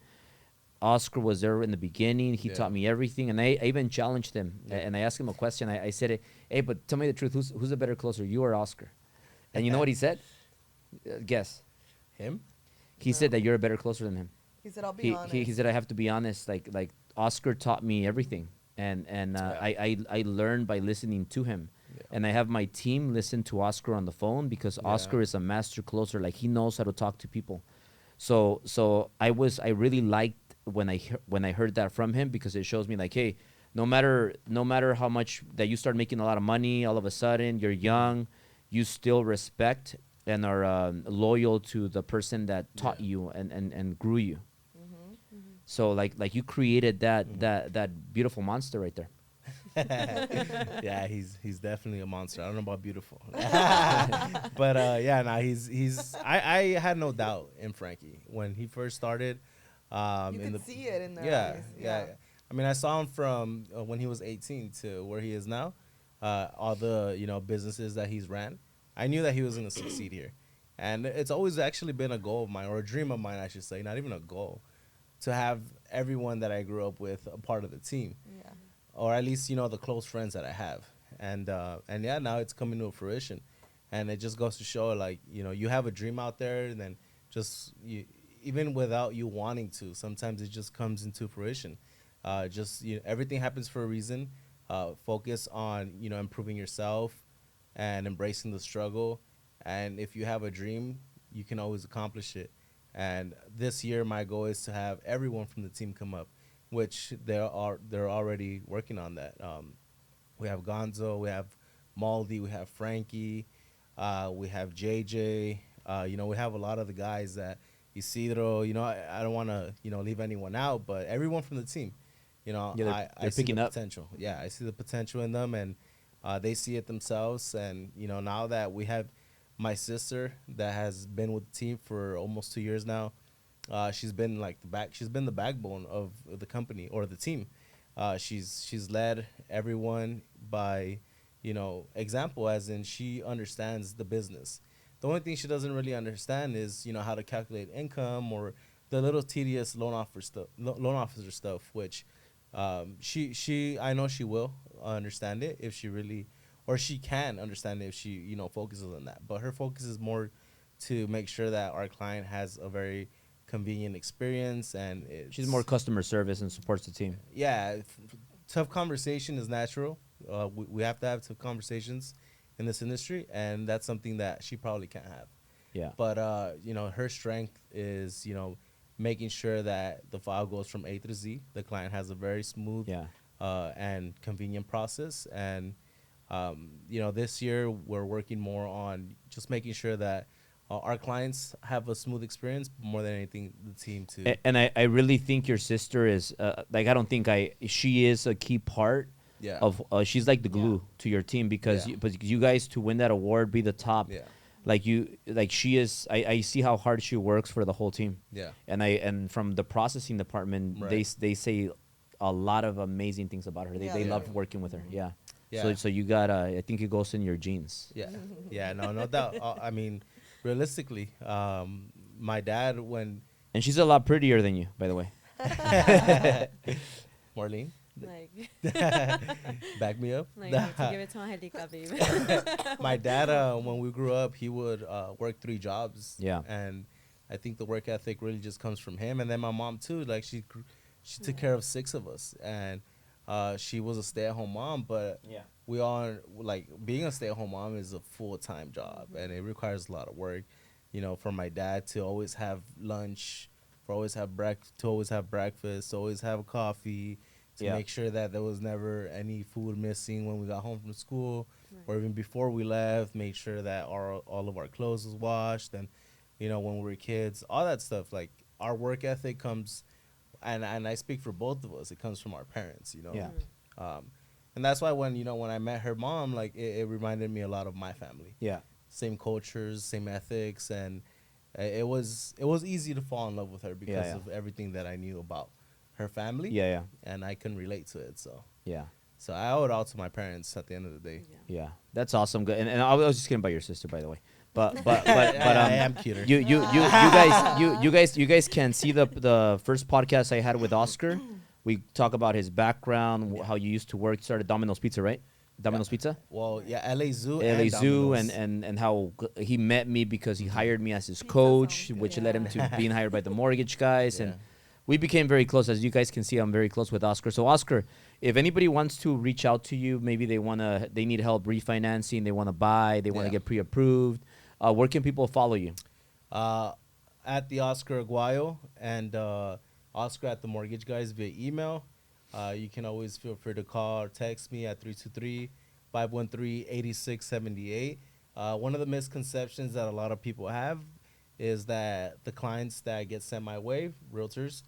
Oscar was there in the beginning. He Yeah. taught me everything, and I even challenged him. Yeah. And I asked him a question. I said, "Hey, but tell me the truth. Who's a better closer, you or Oscar?" And you know what he said? Guess. Him? He said that you're a better closer than him. He said, I'll be honest. He said, I have to be honest. Like Oscar taught me everything. and Yeah. I learn by listening to him. Yeah. And I have my team listen to Oscar on the phone because Yeah. Oscar is a master closer. Like, he knows how to talk to people. So I really liked when I heard that from him, because it shows me like, hey, no matter how much that you start making a lot of money, all of a sudden you're young, you still respect and are loyal to the person that taught Yeah. you and grew you. Mm-hmm. So like you created that Mhm. that beautiful monster right there. Yeah, he's definitely a monster. I don't know about beautiful, but yeah, nah, he's. I had no doubt in Frankie when he first started. You In could the see it in their yeah, eyes. yeah. I mean, I saw him from when he was 18 to where he is now. All the businesses that he's ran, I knew that he was gonna succeed here, and it's always actually been a goal of mine, or a dream of mine, I should say, not even a goal, to have everyone that I grew up with a part of the team, Yeah. or at least the close friends that I have, and yeah, now it's coming to fruition, and it just goes to show like you have a dream out there, and then just even without you wanting to, sometimes it just comes into fruition. Just everything happens for a reason. Focus on improving yourself and embracing the struggle, and if you have a dream, you can always accomplish it. And this year, my goal is to have everyone from the team come up, which they're already working on that. We have Gonzo, we have Maldi, we have Frankie, we have JJ. We have a lot of the guys that Isidro. I don't want to leave anyone out, but everyone from the team. Yeah, I they're see the picking up. potential. Yeah, I see the potential in them, and they see it themselves. And now that we have my sister that has been with the team for almost 2 years now. She's been like she's been the backbone of the company or the team. She's led everyone by example, as in she understands the business. The only thing she doesn't really understand is how to calculate income or the little tedious loan officer stuff, which she I know she will understand it if she really, or she can understand it if she focuses on that. But her focus is more to make sure that our client has a very convenient experience, and She's more customer service and supports the team. yeah, tough conversation is natural. We have to have tough conversations in this industry, and that's something that she probably can't have. Yeah. But her strength is making sure that the file goes from A to Z. The client has a very smooth Yeah. and convenient process. And this year we're working more on just making sure that our clients have a smooth experience, more than anything, the team too. And I really think your sister is like, I don't think she is a key part Yeah. of she's like the glue to your team, because Yeah. but you guys to win that award, be the top. Yeah. Like she is. I see how hard she works for the whole team. Yeah. And from the processing department, Right. they say a lot of amazing things about her. They Yeah, they they love do. working with her. Yeah. Yeah. So you got I think it goes in your genes. Yeah, yeah, no doubt. I mean, realistically, my dad when And she's a lot prettier than you, by the way. Marlene, Like, back me up. like, I have to give it to Angelica, baby. My dad, when we grew up, he would work 3 jobs. Yeah. And I think the work ethic really just comes from him. And then my mom too. Like she took care of 6 of us, and she was a stay-at-home mom. But Yeah. we all like being a stay-at-home mom is a full-time job, and it requires a lot of work. For my dad to always have lunch, to always have breakfast, to always have coffee, to Yeah. make sure that there was never any food missing when we got home from school, Right. or even before we left. Make sure that all of our clothes was washed, and when we were kids, all that stuff. Like our work ethic comes, and I speak for both of us. It comes from our parents. Yeah. And that's why when I met her mom, like it reminded me a lot of my family. Yeah. Same cultures, same ethics, and it was easy to fall in love with her because Yeah. of everything that I knew about her family. Yeah. And I can relate to it. Yeah. So I owe it all to my parents at the end of the day. Yeah. Yeah. That's awesome. Good. And I was just kidding about your sister, by the way. But I am cuter. You guys can see the first podcast I had with Oscar. We talk about his background, how you used to work. You started Domino's Pizza, right? Domino's Pizza. Well, yeah, LA Zoo. LA Zoo, Domino's. and how he met me because he hired me as his coach, which led him to being hired by the mortgage guys. Yeah. And we became very close. As you guys can see, I'm very close with Oscar. So Oscar, if anybody wants to reach out to you, maybe they need help refinancing, they want to buy, they want to get pre-approved, where can people follow you? At the Oscar Aguayo and Oscar at the Mortgage Guys via email. You can always feel free to call or text me at 323-513-8678. One of the misconceptions that a lot of people have is that the clients that get sent my way, realtors,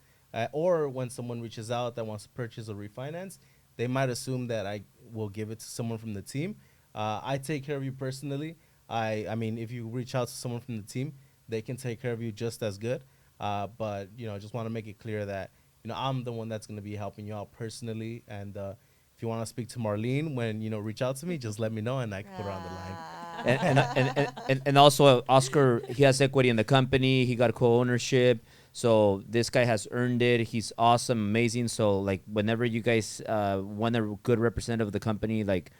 or when someone reaches out that wants to purchase or refinance, they might assume that I will give it to someone from the team. I take care of you personally. I mean, if you reach out to someone from the team, they can take care of you just as good. But, just want to make it clear that, I'm the one that's going to be helping you out personally. And if you want to speak to Marlene when, reach out to me, just let me know and I can put her on the line. And also Oscar, he has equity in the company. He got co-ownership. So this guy has earned it. He's awesome, amazing. So like whenever you guys want a good representative of the company, like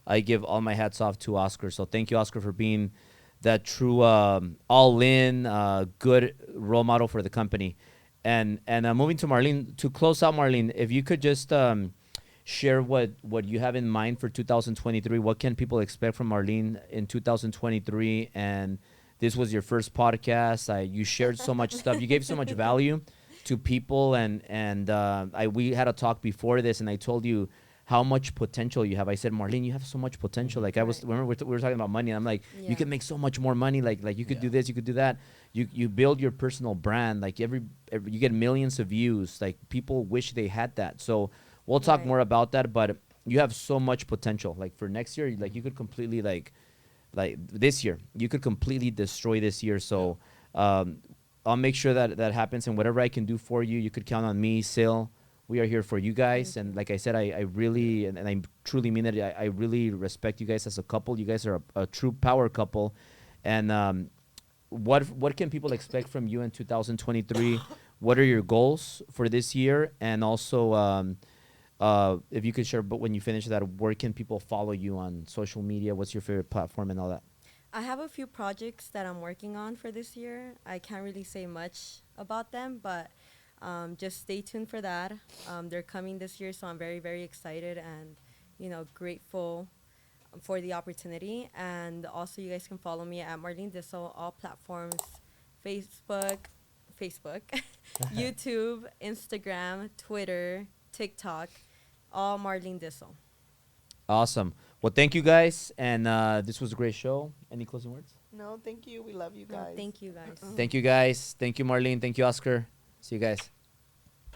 I give all my hats off to Oscar. So thank you, Oscar, for being that true all-in good role model for the company. And moving to Marlene, to close out, Marlene, if you could just share what you have in mind for 2023. What can people expect from Marlene in 2023? And this was your first podcast. You shared so much stuff. You gave so much value to people. And we had a talk before this, and I told you how much potential you have. I said, Marlene, you have so much potential. Like remember we were talking about money. And I'm like, you can make so much more money. Like you could do this, you could do that. You build your personal brand. Like every you get millions of views. Like people wish they had that. So we'll talk more about that. But you have so much potential. Like for next year, like you could completely like this year, you could completely destroy this year. So I'll make sure that happens. And whatever I can do for you, you could count on me, Syl. We are here for you guys. And like I said, I really, and I truly mean it, I really respect you guys as a couple. You guys are a true power couple. And what can people expect from you in 2023? What are your goals for this year? And also, if you could share, but when you finish that, where can people follow you on social media? What's your favorite platform and all that? I have a few projects that I'm working on for this year. I can't really say much about them, but just stay tuned for that. They're coming this year, so I'm very, very excited and, grateful for the opportunity. And also, you guys can follow me at MarleneDizzle, all platforms, Facebook, YouTube, Instagram, Twitter, TikTok, all MarleneDizzle. Awesome. Well, thank you guys. And this was a great show. Any closing words? No, thank you. We love you guys. No, thank you guys. Thank you guys. Thank you, Marlene. Thank you, Oscar. See you guys.